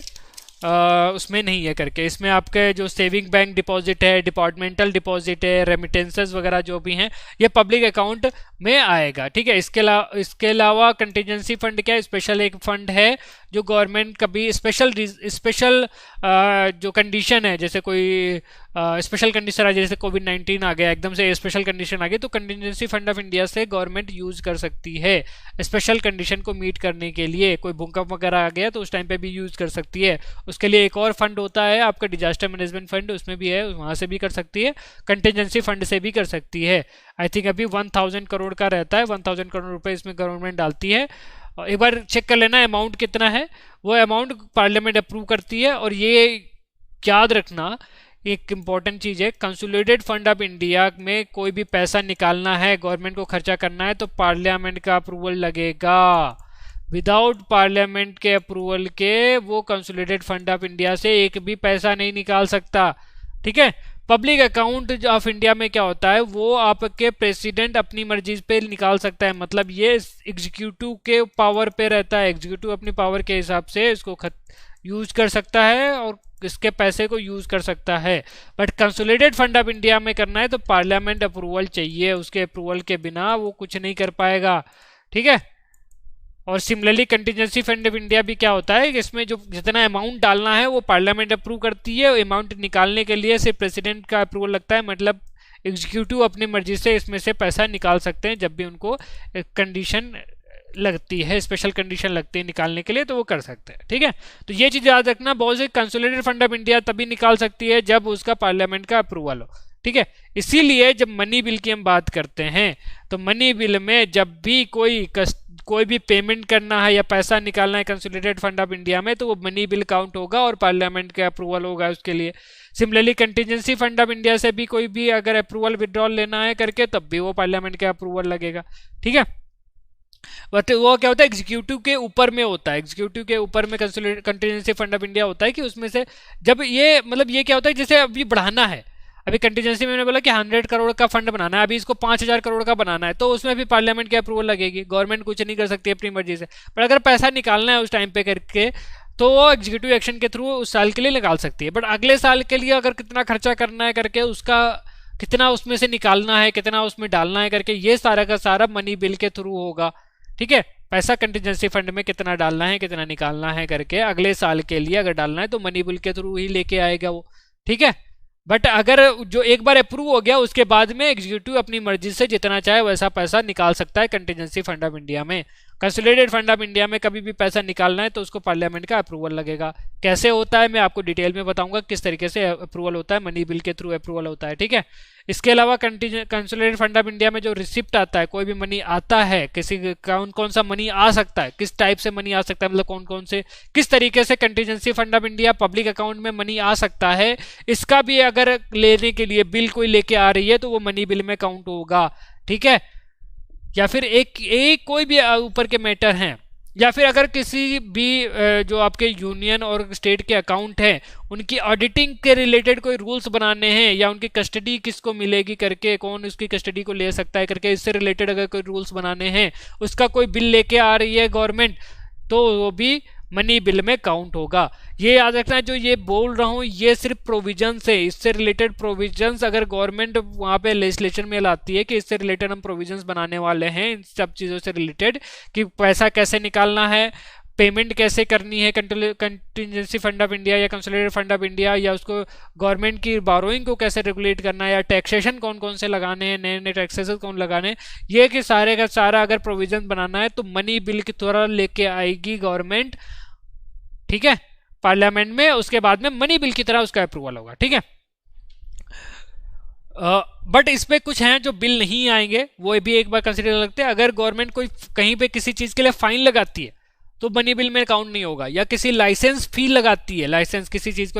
उसमें नहीं है करके। इसमें आपके जो सेविंग बैंक डिपॉजिट है, डिपार्टमेंटल डिपॉजिट है, रेमिटेंसेस वगैरह जो भी हैं, ये पब्लिक अकाउंट में आएगा। ठीक है, इसके अलावा कंटीजेंसी फंड क्या है, स्पेशल एक फंड है जो गवर्नमेंट कभी स्पेशल जो कंडीशन है, जैसे कोई स्पेशल कंडीशन आ, जैसे कोविड-19 आ गया एकदम से स्पेशल कंडीशन आ गई, तो कंटीजेंसी फंड ऑफ इंडिया से गवर्नमेंट यूज कर सकती है स्पेशल कंडीशन को मीट करने के लिए। कोई भूकंप वगैरह आ गया तो उस टाइम पे भी यूज कर सकती है। उसके लिए एक और फंड होता है आपका डिजास्टर मैनेजमेंट फंड, उसमें भी है, वहाँ से भी कर सकती है, कंटीजेंसी फंड से भी कर सकती है। आई थिंक अभी 1000 करोड़ का रहता है, 1000 करोड़ रुपए इसमें गवर्नमेंट डालती है। एक बार चेक कर लेना अमाउंट कितना है, वो अमाउंट पार्लियामेंट अप्रूव करती है, और ये याद रखना एक इम्पॉर्टेंट चीज़ है, कंसोलिडेटेड फंड ऑफ इंडिया में कोई भी पैसा निकालना है, गवर्नमेंट को खर्चा करना है, तो पार्लियामेंट का अप्रूवल लगेगा। विदाउट पार्लियामेंट के अप्रूवल के वो कंसोलिडेटेड फंड ऑफ इंडिया से एक भी पैसा नहीं निकाल सकता। ठीक है। पब्लिक अकाउंट ऑफ इंडिया में क्या होता है, वो आपके प्रेसिडेंट अपनी मर्जी पे निकाल सकता है, मतलब ये एग्जीक्यूटिव के पावर पे रहता है। एग्जीक्यूटिव अपनी पावर के हिसाब से इसको यूज कर सकता है और इसके पैसे को यूज कर सकता है। But consolidated fund of India में करना है तो पार्लियामेंट अप्रूवल चाहिए, उसके अप्रूवल के बिना वो कुछ नहीं कर पाएगा। ठीक है। और similarly contingency fund of India भी क्या होता है कि इसमें जो जितना अमाउंट डालना है वो पार्लियामेंट अप्रूव करती है, अमाउंट निकालने के लिए सिर्फ प्रेसिडेंट का अप्रूवल लगता है, मतलब एग्जीक्यूटिव अपनी मर्जी से इसमें से पैसा निकाल सकते हैं जब भी उनको कंडीशन लगती है, स्पेशल कंडीशन लगती है निकालने के लिए, तो वो कर सकते हैं। ठीक है। तो ये चीज़ याद रखना, बहुत से कंसोलिडेटेड फंड ऑफ इंडिया तभी निकाल सकती है जब उसका पार्लियामेंट का अप्रूवल हो। ठीक है। इसीलिए जब मनी बिल की हम बात करते हैं तो मनी बिल में जब भी कोई भी पेमेंट करना है या पैसा निकालना है कंसोलिडेटेड फंड ऑफ इंडिया में, तो वो मनी बिल काउंट होगा और पार्लियामेंट का अप्रूवल होगा उसके लिए। Similarly contingency fund of India से भी कोई भी अगर अप्रूवल विड्रॉल लेना है करके, तब भी वो पार्लियामेंट का अप्रूवल लगेगा। ठीक है। बट वो क्या होता है, एग्जीक्यूटिव के ऊपर में होता है, एग्जीक्यूटिव के ऊपर में कंटीजेंसी फंड ऑफ इंडिया होता है कि उसमें से जब ये मतलब ये क्या होता है, जैसे अभी बढ़ाना है, अभी कंटीजेंसी में मैंने बोला कि 100 करोड़ का फंड बनाना है, अभी इसको 5000 करोड़ का बनाना है, तो उसमें भी पार्लियामेंट की अप्रूवल लगेगी, गवर्नमेंट कुछ नहीं कर सकती अपनी मर्जी से। पर अगर पैसा निकालना है उस टाइम पे करके, तो वो एग्जीक्यूटिव एक्शन के थ्रू उस साल के लिए निकाल सकती है। बट अगले साल के लिए अगर कितना खर्चा करना है करके, उसका कितना उसमें से निकालना है, कितना उसमें डालना है करके, ये सारा का सारा मनी बिल के थ्रू होगा। ठीक है। पैसा कंटीजेंसी फंड में कितना डालना है, कितना निकालना है करके अगले साल के लिए अगर डालना है तो मनी बिल के थ्रू ही लेके आएगा वो। ठीक है। बट अगर जो एक बार अप्रूव हो गया उसके बाद में एग्जीक्यूटिव अपनी मर्जी से जितना चाहे वैसा पैसा निकाल सकता है कंटीजेंसी फंड ऑफ इंडिया में। कंसोलिडेटेड फंड ऑफ इंडिया में कभी भी पैसा निकालना है तो उसको पार्लियामेंट का अप्रूवल लगेगा। कैसे होता है मैं आपको डिटेल में बताऊंगा, किस तरीके से अप्रूवल होता है, मनी बिल के थ्रू अप्रूवल होता है। ठीक है। इसके अलावा कंसोलिडेटेड फंड ऑफ इंडिया में जो रिसिप्ट आता है, कोई भी मनी आता है, किसी कौन सा मनी आ सकता है, किस टाइप से मनी आ सकता है, मतलब कौन से किस तरीके से contingency fund of India public account में मनी आ सकता है, इसका भी अगर लेने के लिए बिल कोई लेके आ रही है तो वो मनी बिल में काउंट होगा। ठीक है। या फिर एक कोई भी ऊपर के मैटर हैं, या फिर अगर किसी भी जो आपके यूनियन और स्टेट के अकाउंट हैं उनकी ऑडिटिंग के रिलेटेड कोई रूल्स बनाने हैं, या उनकी कस्टडी किसको मिलेगी करके, कौन उसकी कस्टडी को ले सकता है करके, इससे रिलेटेड अगर कोई रूल्स बनाने हैं, उसका कोई बिल लेके आ रही है गवर्नमेंट, तो वो भी मनी बिल में काउंट होगा। ये याद रखना, जो ये बोल रहा हूँ ये सिर्फ प्रोविजंस है, इससे रिलेटेड प्रोविजंस अगर गवर्नमेंट वहाँ पे लेजिस्लेशन में लाती है कि इससे रिलेटेड हम प्रोविजंस बनाने वाले हैं, इन सब चीज़ों से रिलेटेड कि पैसा कैसे निकालना है, पेमेंट कैसे करनी है कंटीजेंसी फंड ऑफ इंडिया या कंसोलिडेटेड फंड ऑफ इंडिया, या उसको गवर्नमेंट की बोरोइंग को कैसे रेगुलेट करना है, या टैक्सेशन कौन कौन से लगाने हैं, नए नए टैक्सेस कौन लगाने हैं, ये कि सारे का सारा अगर प्रोविजन बनाना है तो मनी बिल की तरह लेके आएगी गवर्नमेंट। ठीक है। पार्लियामेंट में उसके बाद में मनी बिल की तरह उसका अप्रूवल होगा। ठीक है। बट इस पे कुछ हैं जो बिल नहीं आएंगे, वो भी एक बार कंसिडर लगते हैं। अगर गवर्नमेंट कोई कहीं पे किसी चीज के लिए फाइन लगाती है तो मनी बिल में काउंट नहीं होगा, या किसी लाइसेंस फी लगाती है, लाइसेंस किसी चीज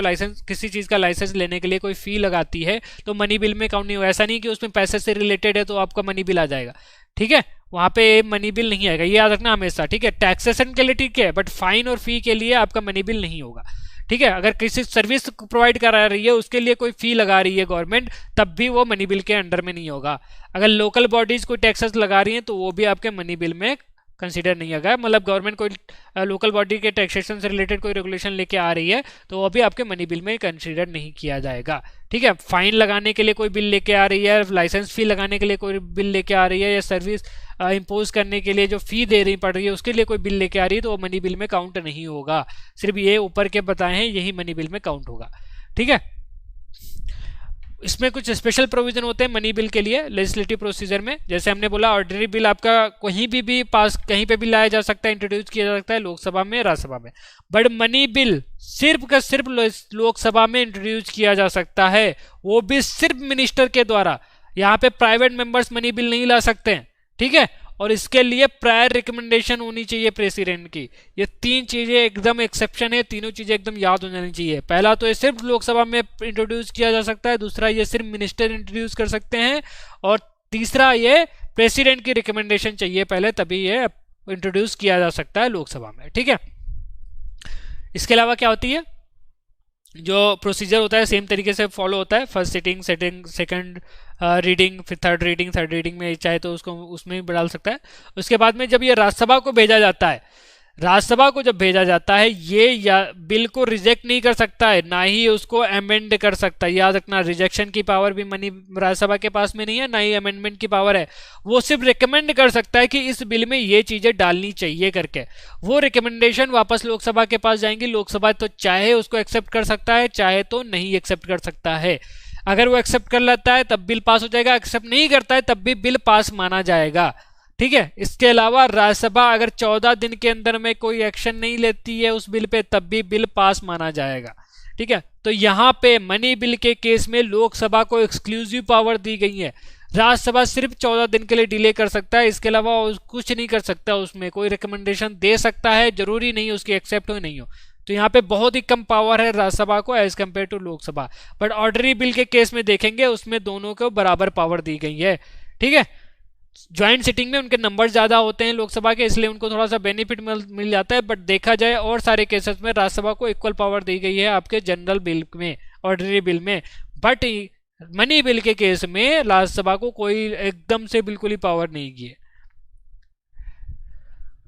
का लाइसेंस लेने के लिए कोई फी लगाती है तो मनी बिल में काउंट नहीं होगा। ऐसा नहीं कि उसमें पैसे से रिलेटेड है तो आपका मनी बिल आ जाएगा। ठीक है। वहां पे मनी बिल नहीं आएगा, ये याद रखना हमेशा। ठीक है। टैक्सेशन के लिए ठीक है, बट फाइन और फी के लिए आपका मनी बिल नहीं होगा। ठीक है। अगर किसी सर्विस प्रोवाइड करा रही है उसके लिए कोई फी लगा रही है गवर्नमेंट, तब भी वो मनी बिल के अंडर में नहीं होगा। अगर लोकल बॉडीज कोई टैक्सेस लगा रही हैं तो वो भी आपके मनी बिल में कंसीडर नहीं होगा। मतलब गवर्नमेंट कोई लोकल बॉडी के टैक्सेशन से रिलेटेड कोई रेगुलेशन लेके आ रही है तो वो भी आपके मनी बिल में कंसीडर नहीं किया जाएगा। ठीक है। फाइन लगाने के लिए कोई बिल लेके आ रही है, लाइसेंस फी लगाने के लिए कोई बिल लेके आ रही है, या सर्विस इम्पोज करने के लिए जो फी दे रही पड़ रही है उसके लिए कोई बिल लेके आ रही है, तो वो मनी बिल में काउंट नहीं होगा। सिर्फ ये ऊपर के बताए हैं यही मनी बिल में काउंट होगा। ठीक है। इसमें कुछ स्पेशल प्रोविजन होते हैं मनी बिल के लिए लेजिस्लेटिव प्रोसीजर में। जैसे हमने बोला ऑर्डिनरी बिल आपका कहीं भी पास कहीं पे भी लाया जा सकता है, इंट्रोड्यूस किया जा सकता है लोकसभा में, राज्यसभा में। बट मनी बिल सिर्फ का सिर्फ लोकसभा में इंट्रोड्यूस किया जा सकता है, वो भी सिर्फ मिनिस्टर के द्वारा। यहाँ पे प्राइवेट मेंबर्स मनी बिल नहीं ला सकते हैं। ठीक है। और इसके लिए प्रायर रिकमेंडेशन होनी चाहिए प्रेसिडेंट की। ये 3 चीजें एकदम एक्सेप्शन है, तीनों चीजें एकदम याद हो जानी चाहिए। पहला तो ये सिर्फ लोकसभा में इंट्रोड्यूस किया जा सकता है, दूसरा ये सिर्फ मिनिस्टर इंट्रोड्यूस कर सकते हैं, और तीसरा ये प्रेसिडेंट की रिकमेंडेशन चाहिए पहले, तभी ये इंट्रोड्यूस किया जा सकता है लोकसभा में। ठीक है, इसके अलावा क्या होती है, जो प्रोसीजर होता है सेम तरीके से फॉलो होता है। फर्स्ट सिटिंग, सेकंड रीडिंग, फिर थर्ड रीडिंग में चाहे तो उसको उसमें भी डाल सकता है। उसके बाद में जब ये राज्यसभा को भेजा जाता है, राज्यसभा को जब भेजा जाता है, ये या बिल को रिजेक्ट नहीं कर सकता है, ना ही उसको अमेंड कर सकता है। याद रखना, रिजेक्शन की पावर भी राज्यसभा के पास में नहीं है, ना ही अमेंडमेंट की पावर है। वो सिर्फ रिकमेंड कर सकता है कि इस बिल में ये चीजें डालनी चाहिए करके। वो रिकमेंडेशन वापस लोकसभा के पास जाएंगी, लोकसभा तो चाहे उसको एक्सेप्ट कर सकता है, चाहे तो नहीं एक्सेप्ट कर सकता है। अगर वो एक्सेप्ट कर लेता है तब बिल पास हो जाएगा, एक्सेप्ट नहीं करता है तब भी बिल पास माना जाएगा। ठीक है, इसके अलावा राज्यसभा अगर 14 दिन के अंदर में कोई एक्शन नहीं लेती है उस बिल पे, तब भी बिल पास माना जाएगा। ठीक है, तो यहाँ पे मनी बिल के केस में लोकसभा को एक्सक्लूसिव पावर दी गई है। राज्यसभा सिर्फ 14 दिन के लिए डिले कर सकता है, इसके अलावा कुछ नहीं कर सकता। उसमें कोई रिकमेंडेशन दे सकता है, जरूरी नहीं उसकी एक्सेप्ट हो नहीं हो। तो यहाँ पे बहुत ही कम पावर है राज्यसभा को as compare to Lok Sabha. But ordinary bill के केस में देखेंगे उसमें दोनों को बराबर पावर दी गई है। ठीक है, ज्वाइंट सिटिंग में उनके नंबर ज्यादा होते हैं लोकसभा के, इसलिए उनको थोड़ा सा बेनिफिट मिल जाता है। बट देखा जाए और सारे केसेस में राज्यसभा को इक्वल पावर दी गई है आपके जनरल बिल में, ऑर्डिनरी बिल में। बट मनी बिल के केस में राज्यसभा को कोई एकदम से बिल्कुल ही पावर नहीं की है।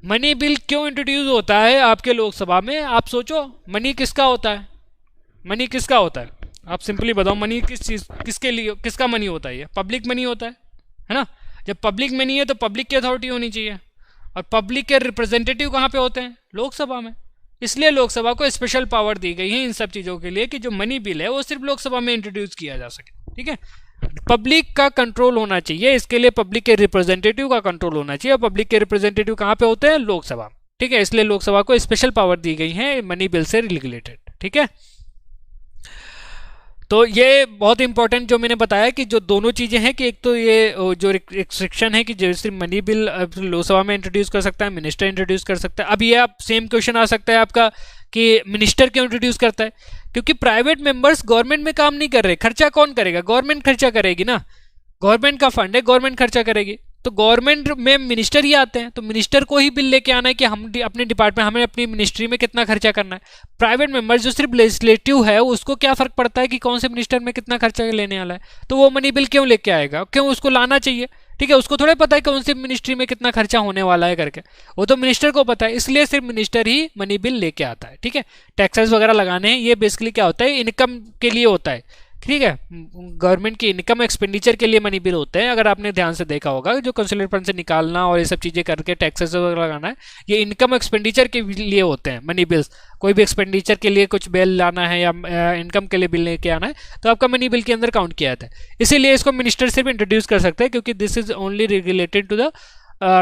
मनी बिल क्यों इंट्रोड्यूस होता है आपके लोकसभा में? आप सोचो, मनी किसका होता है? मनी किसका होता है? आप सिंपली बताओ, मनी किस चीज, किसके लिए, किसका मनी होता है? ये पब्लिक मनी होता है ना? जब पब्लिक मनी है तो पब्लिक की अथॉरिटी होनी चाहिए, और पब्लिक के रिप्रेजेंटेटिव कहाँ पे होते हैं? लोकसभा में। इसलिए लोकसभा को स्पेशल पावर दी गई है इन सब चीज़ों के लिए कि जो मनी बिल है वो सिर्फ लोकसभा में इंट्रोड्यूस किया जा सके। ठीक है, पब्लिक का कंट्रोल होना चाहिए, इसके लिए पब्लिक के रिप्रेजेंटेटिव का कंट्रोल होना चाहिए, और पब्लिक के रिप्रेजेंटेटिव कहाँ पे होते हैं? लोकसभा। ठीक है, इसलिए लोकसभा को स्पेशल पावर दी गई है मनी बिल से रिलेटेड। ठीक है, तो ये बहुत इंपॉर्टेंट जो मैंने बताया कि जो दोनों चीजें हैं कि एक तो ये जो रिस्ट्रिक्शन है कि जैसे मनी बिल लोकसभा में इंट्रोड्यूस कर सकता है, मिनिस्टर इंट्रोड्यूस कर सकता है। अब ये आप सेम क्वेश्चन आ सकता है आपका कि मिनिस्टर क्यों इंट्रोड्यूस करता है? क्योंकि प्राइवेट मेंबर्स गवर्नमेंट में काम नहीं कर रहे, खर्चा कौन करेगा? गवर्नमेंट खर्चा करेगी ना, गवर्नमेंट का फंड है, गवर्नमेंट खर्चा करेगी। तो गवर्नमेंट में मिनिस्टर ही आते हैं, तो मिनिस्टर को ही बिल लेके आना है कि हम अपने डिपार्टमेंट, हमें अपनी मिनिस्ट्री में कितना खर्चा करना है। प्राइवेट मेंबर जो सिर्फ लेजिस्लेटिव है उसको क्या फर्क पड़ता है कि कौन से मिनिस्टर में कितना खर्चा लेने वाला है? तो वो मनी बिल क्यों लेके आएगा? क्यों उसको लाना चाहिए? ठीक है, उसको थोड़ा पता है कौन सी मिनिस्ट्री में कितना खर्चा होने वाला है करके, वो तो मिनिस्टर को पता है, इसलिए सिर्फ मिनिस्टर ही मनी बिल लेके आता है। ठीक है, टैक्सेस वगैरह लगाने हैं, ये बेसिकली क्या होता है? इनकम के लिए होता है। ठीक है, गवर्नमेंट की इनकम एक्सपेंडिचर के लिए मनी बिल होते हैं। अगर आपने ध्यान से देखा होगा, जो कंसोलिडेटेड फंड से निकालना और ये सब चीजें करके टैक्सेस वगैरह लगाना है, ये इनकम एक्सपेंडिचर के लिए होते हैं मनी बिल्स। कोई भी एक्सपेंडिचर के लिए कुछ बिल लाना है या इनकम के लिए बिल लेके आना है तो आपका मनी बिल के अंदर काउंट किया जाता है। इसीलिए इसको मिनिस्टर सिर्फ इंट्रोड्यूस कर सकते हैं, क्योंकि this is only related to the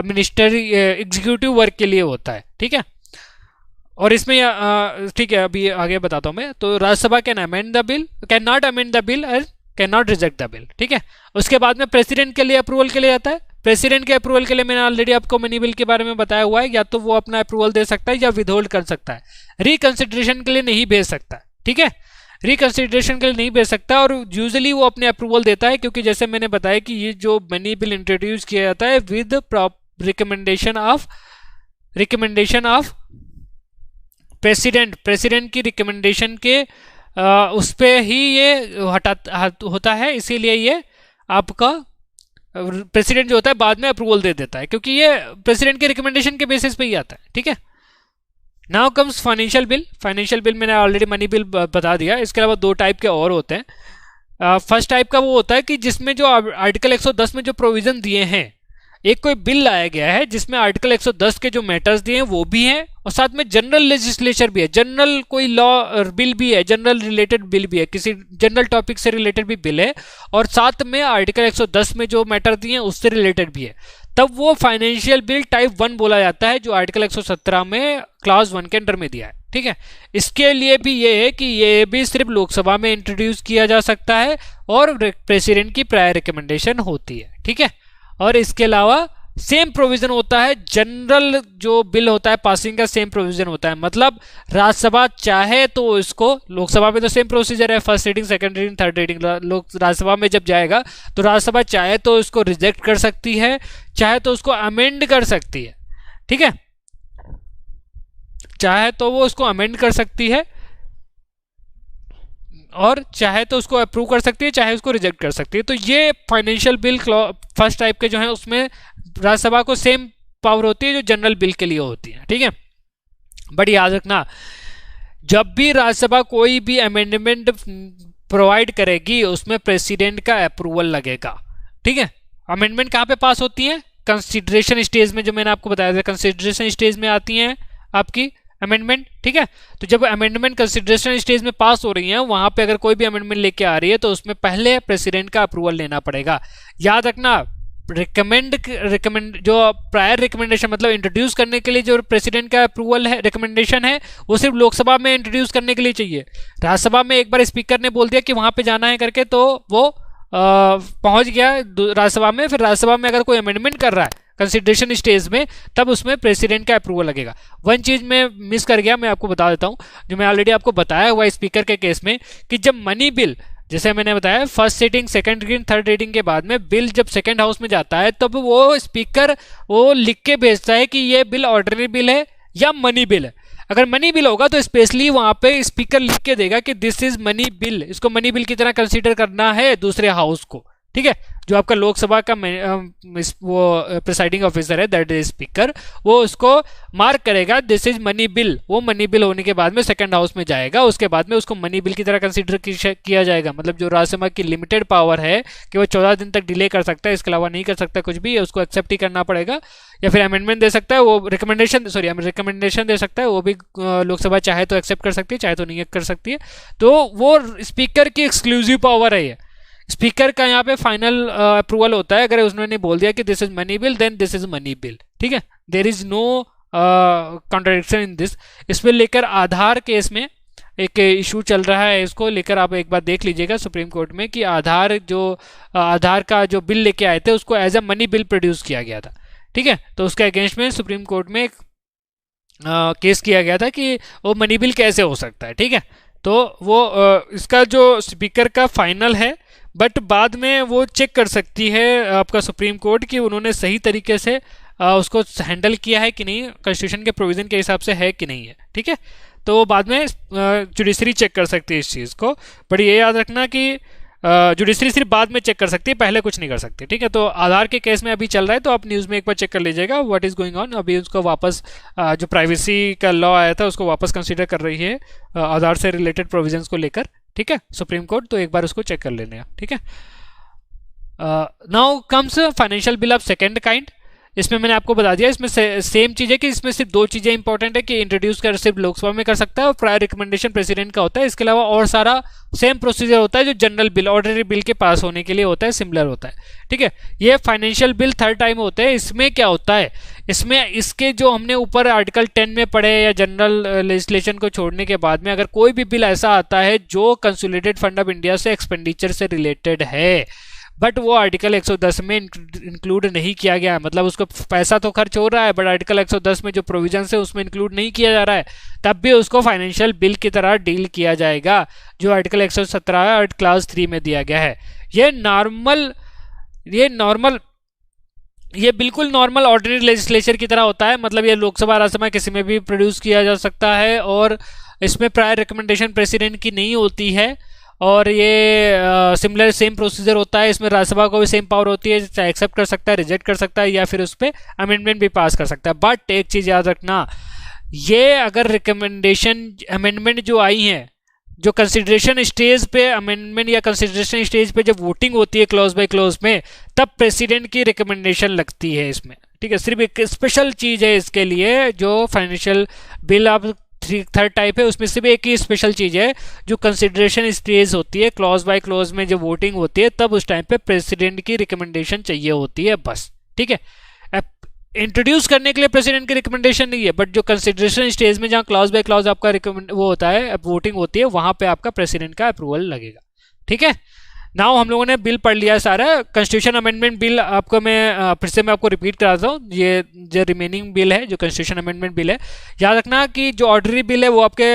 minister, executive work के लिए होता है। ठीक है, और इसमें ठीक है, अभी आगे बताता हूं मैं। तो Rajya Sabha can amend the bill, can not amend the bill और can not reject the bill. ठीक है, उसके बाद में प्रेसिडेंट के लिए अप्रूवल के लिए आता है। प्रेसिडेंट के अप्रूवल के लिए मैंने ऑलरेडी आपको मनी बिल के बारे में बताया हुआ है, या तो वो अपना अप्रूवल दे सकता है या विदहोल्ड कर सकता है, रिकंसिडरेशन के लिए नहीं भेज सकता। ठीक है, रिकंसिडरेशन के लिए नहीं भेज सकता, और यूजुअली वो अपने अप्रूवल देता है, क्योंकि जैसे मैंने बताया कि ये जो मनी बिल इंट्रोड्यूस किया जाता है विद रिकमेंडेशन ऑफ प्रेसिडेंट की रिकमेंडेशन के उस पे ही ये होता है। इसीलिए ये आपका प्रेसिडेंट जो होता है बाद में अप्रूवल दे देता है, क्योंकि ये प्रेसिडेंट के रिकमेंडेशन के बेसिस पे ही आता है। ठीक है, now comes financial bill. Financial bill मैंने ऑलरेडी मनी बिल बता दिया। इसके अलावा 2 टाइप के और होते हैं। फर्स्ट टाइप का वो होता है कि जिसमें जो आर्टिकल 110 में जो प्रोविजन दिए हैं, एक कोई बिल लाया गया है जिसमें आर्टिकल 110 के जो मैटर्स दिए हैं वो भी हैं, और साथ में जनरल लेजिस्लेचर भी है, जनरल कोई लॉ बिल भी है, जनरल रिलेटेड बिल भी है, किसी जनरल टॉपिक से रिलेटेड भी बिल है, और साथ में आर्टिकल 110 में जो मैटर दिए हैं उससे रिलेटेड भी है। तब वो फाइनेंशियल बिल टाइप 1 बोला जाता है, जो आर्टिकल 117 में क्लास 1 के अंडर में दिया है। ठीक है, इसके लिए भी ये है कि ये भी सिर्फ लोकसभा में इंट्रोड्यूस किया जा सकता है और प्रेसिडेंट की प्रायर रिकमेंडेशन होती है। ठीक है, और इसके अलावा सेम प्रोविजन होता है, जनरल जो बिल होता है पासिंग का सेम प्रोविजन होता है। मतलब राज्यसभा चाहे तो इसको, लोकसभा में तो सेम प्रोसीजर है, first reading, second reading, third reading, लोक राज्यसभा में जब जाएगा तो राज्यसभा चाहे तो इसको रिजेक्ट कर सकती है, चाहे तो उसको अमेंड कर सकती है। ठीक है, चाहे तो वो उसको अमेंड कर सकती है और चाहे तो उसको अप्रूव कर सकती है, चाहे उसको रिजेक्ट कर सकती है। तो ये फाइनेंशियल बिल फर्स्ट टाइप के जो है उसमें राज्यसभा को सेम पावर होती है जो जनरल बिल के लिए होती है। ठीक है, बट याद रखना, जब भी राज्यसभा कोई भी अमेंडमेंट प्रोवाइड करेगी उसमें प्रेसिडेंट का अप्रूवल लगेगा। ठीक है, अमेंडमेंट कहाँ पे पास होती है? कंसिडरेशन स्टेज में, जो मैंने आपको बताया था, कंसिडरेशन स्टेज में आती हैं आपकी अमेंडमेंट। ठीक है, तो जब अमेंडमेंट कंसिडरेशन स्टेज में पास हो रही है, वहां पे अगर कोई भी अमेंडमेंट लेके आ रही है तो उसमें पहले प्रेसिडेंट का अप्रूवल लेना पड़ेगा। याद रखना, रिकमेंड जो प्रायर रिकमेंडेशन, मतलब इंट्रोड्यूस करने के लिए जो प्रेसिडेंट का अप्रूवल है, रिकमेंडेशन है, वो सिर्फ लोकसभा में इंट्रोड्यूस करने के लिए चाहिए। राज्यसभा में एक बार स्पीकर ने बोल दिया कि वहां पे जाना है करके, तो वो पहुंच गया राज्यसभा में। फिर राज्यसभा में अगर कोई अमेंडमेंट कर रहा है कंसिडरेशन स्टेज में, तब उसमें प्रेसिडेंट का अप्रूवल लगेगा। वन चीज मैं मिस कर गया, मैं आपको बता देता हूं, जो मैं ऑलरेडी आपको बताया हुआ स्पीकर के केस में, कि जब मनी बिल, जैसे मैंने बताया, first reading, second reading, third reading के बाद में बिल जब सेकंड हाउस में जाता है, तब वो स्पीकर वो लिख के भेजता है कि ये बिल ऑर्डिनरी बिल है या मनी बिल है। अगर मनी बिल होगा तो स्पेशली वहां पे स्पीकर लिख के देगा कि दिस इज मनी बिल, इसको मनी बिल की तरह कंसीडर करना है दूसरे हाउस को। ठीक है, जो आपका लोकसभा का वो प्रिसाइडिंग ऑफिसर है, दैट इज स्पीकर, वो उसको मार्क करेगा दिस इज मनी बिल। वो मनी बिल होने के बाद में सेकंड हाउस में जाएगा, उसके बाद में उसको मनी बिल की तरह कंसीडर किया जाएगा। मतलब जो राज्यसभा की लिमिटेड पावर है कि वो 14 दिन तक डिले कर सकता है, इसके अलावा नहीं कर सकता कुछ भी, उसको एक्सेप्ट ही करना पड़ेगा, या फिर अमेंडमेंट दे सकता है, वो रिकमेंडेशन दे सकता है, वो भी लोकसभा चाहे तो एक्सेप्ट कर सकती है, चाहे तो नहीं कर सकती है। तो वो स्पीकर की एक्सक्लूसिव पावर है। ये स्पीकर का यहाँ पे फाइनल अप्रूवल होता है। अगर उन्होंने बोल दिया कि this is money bill, then this is money bill. ठीक है, there is no contradiction in this. इसमें लेकर आधार केस में एक इशू चल रहा है, इसको लेकर आप एक बार देख लीजिएगा सुप्रीम कोर्ट में, कि आधार का जो बिल लेके आए थे उसको as a money bill produce किया गया था। ठीक है, तो उसके अगेंस्ट में सुप्रीम कोर्ट में एक केस किया गया था कि वो मनी बिल कैसे हो सकता है। ठीक है, तो वो इसका जो स्पीकर का फाइनल है, बट बाद में वो चेक कर सकती है आपका सुप्रीम कोर्ट कि उन्होंने सही तरीके से उसको हैंडल किया है कि नहीं, कॉन्स्टिट्यूशन के प्रोविजन के हिसाब से है कि नहीं है। ठीक है, तो वो बाद में जुडिशरी चेक कर सकती है इस चीज़ को। बट ये याद रखना कि जुडिशरी सिर्फ बाद में चेक कर सकती है, पहले कुछ नहीं कर सकती। ठीक है, तो आधार के केस में अभी चल रहा है, तो आप न्यूज़ में एक बार चेक कर लीजिएगा व्हाट इज़ गोइंग ऑन। अभी उसको वापस जो प्राइवेसी का लॉ आया था उसको वापस कंसीडर कर रही है आधार से रिलेटेड प्रोविजंस को लेकर। ठीक है, सुप्रीम कोर्ट, तो एक बार उसको चेक कर लेना। ठीक है, now comes financial bill of second kind. इसमें मैंने आपको बता दिया, इसमें सेम चीज़ है कि इसमें सिर्फ दो चीज़ें इंपॉर्टेंट है कि इंट्रोड्यूस कर सिर्फ लोकसभा में कर सकता है और प्रायर रिकमेंडेशन प्रेसिडेंट का होता है। इसके अलावा और सारा सेम प्रोसीजर होता है जो जनरल बिल, ऑर्डिनरी बिल के पास होने के लिए होता है, सिमिलर होता है। ठीक है, ये फाइनेंशियल बिल थर्ड टाइम होते हैं। इसमें क्या होता है, इसमें इसके जो हमने ऊपर आर्टिकल 10 में पढ़े या जनरल लेजिस्लेशन को छोड़ने के बाद में अगर कोई भी बिल ऐसा आता है जो कंसोलिडेटेड फंड ऑफ इंडिया से एक्सपेंडिचर से रिलेटेड है, बट वो आर्टिकल 110 में इंक्लूड नहीं किया गया है, मतलब उसको पैसा तो खर्च हो रहा है बट आर्टिकल 110 में जो प्रोविजन है उसमें इंक्लूड नहीं किया जा रहा है, तब भी उसको फाइनेंशियल बिल की तरह डील किया जाएगा, जो आर्टिकल 117 और क्लास 3 में दिया गया है। ये बिल्कुल नॉर्मल ऑर्डिनरी लेजिस्लेचर की तरह होता है। मतलब ये लोकसभा राज्यसभा किसी में भी प्रोड्यूस किया जा सकता है और इसमें प्रायर रिकमेंडेशन प्रेसिडेंट की नहीं होती है और ये सिमिलर सेम प्रोसीजर होता है। इसमें राज्यसभा को भी सेम पावर होती है, चाहे एक्सेप्ट कर सकता है, रिजेक्ट कर सकता है या फिर उस पर अमेंडमेंट भी पास कर सकता है। बट एक चीज़ याद रखना, ये अगर रिकमेंडेशन अमेंडमेंट जो आई हैं, जो कंसिडरेशन स्टेज पे अमेंडमेंट या कंसिडरेशन स्टेज पे जब वोटिंग होती है क्लॉज बाय क्लॉज में, तब प्रेसिडेंट की रिकमेंडेशन लगती है इसमें। ठीक है, सिर्फ एक स्पेशल चीज़ है इसके लिए, जो फाइनेंशियल बिल आप थर्ड टाइप है उसमें सिर्फ एक ही स्पेशल चीज़ है, जो कंसिडरेशन स्टेज होती है क्लॉज बाय क्लॉज में जब वोटिंग होती है, तब उस टाइम पे प्रेसिडेंट की रिकमेंडेशन चाहिए होती है बस। ठीक है, इंट्रोड्यूस करने के लिए प्रेसिडेंट की रिकमेंडेशन नहीं है, बट जो कंसिडरेशन स्टेज में जहां क्लॉज बाय क्लॉज आपका वो होता है, वोटिंग होती है, वहां पे आपका प्रेसिडेंट का अप्रूवल लगेगा। ठीक है, नाउ हम लोगों ने बिल पढ़ लिया सारा। कॉन्स्टिट्यूशन अमेंडमेंट बिल आपको मैं फिर से मैं आपको रिपीट कराता हूँ। ये जो रिमेनिंग बिल है, जो कॉन्स्टिट्यूशन अमेंडमेंट बिल है, याद रखना कि जो ऑर्डनरी बिल है वो आपके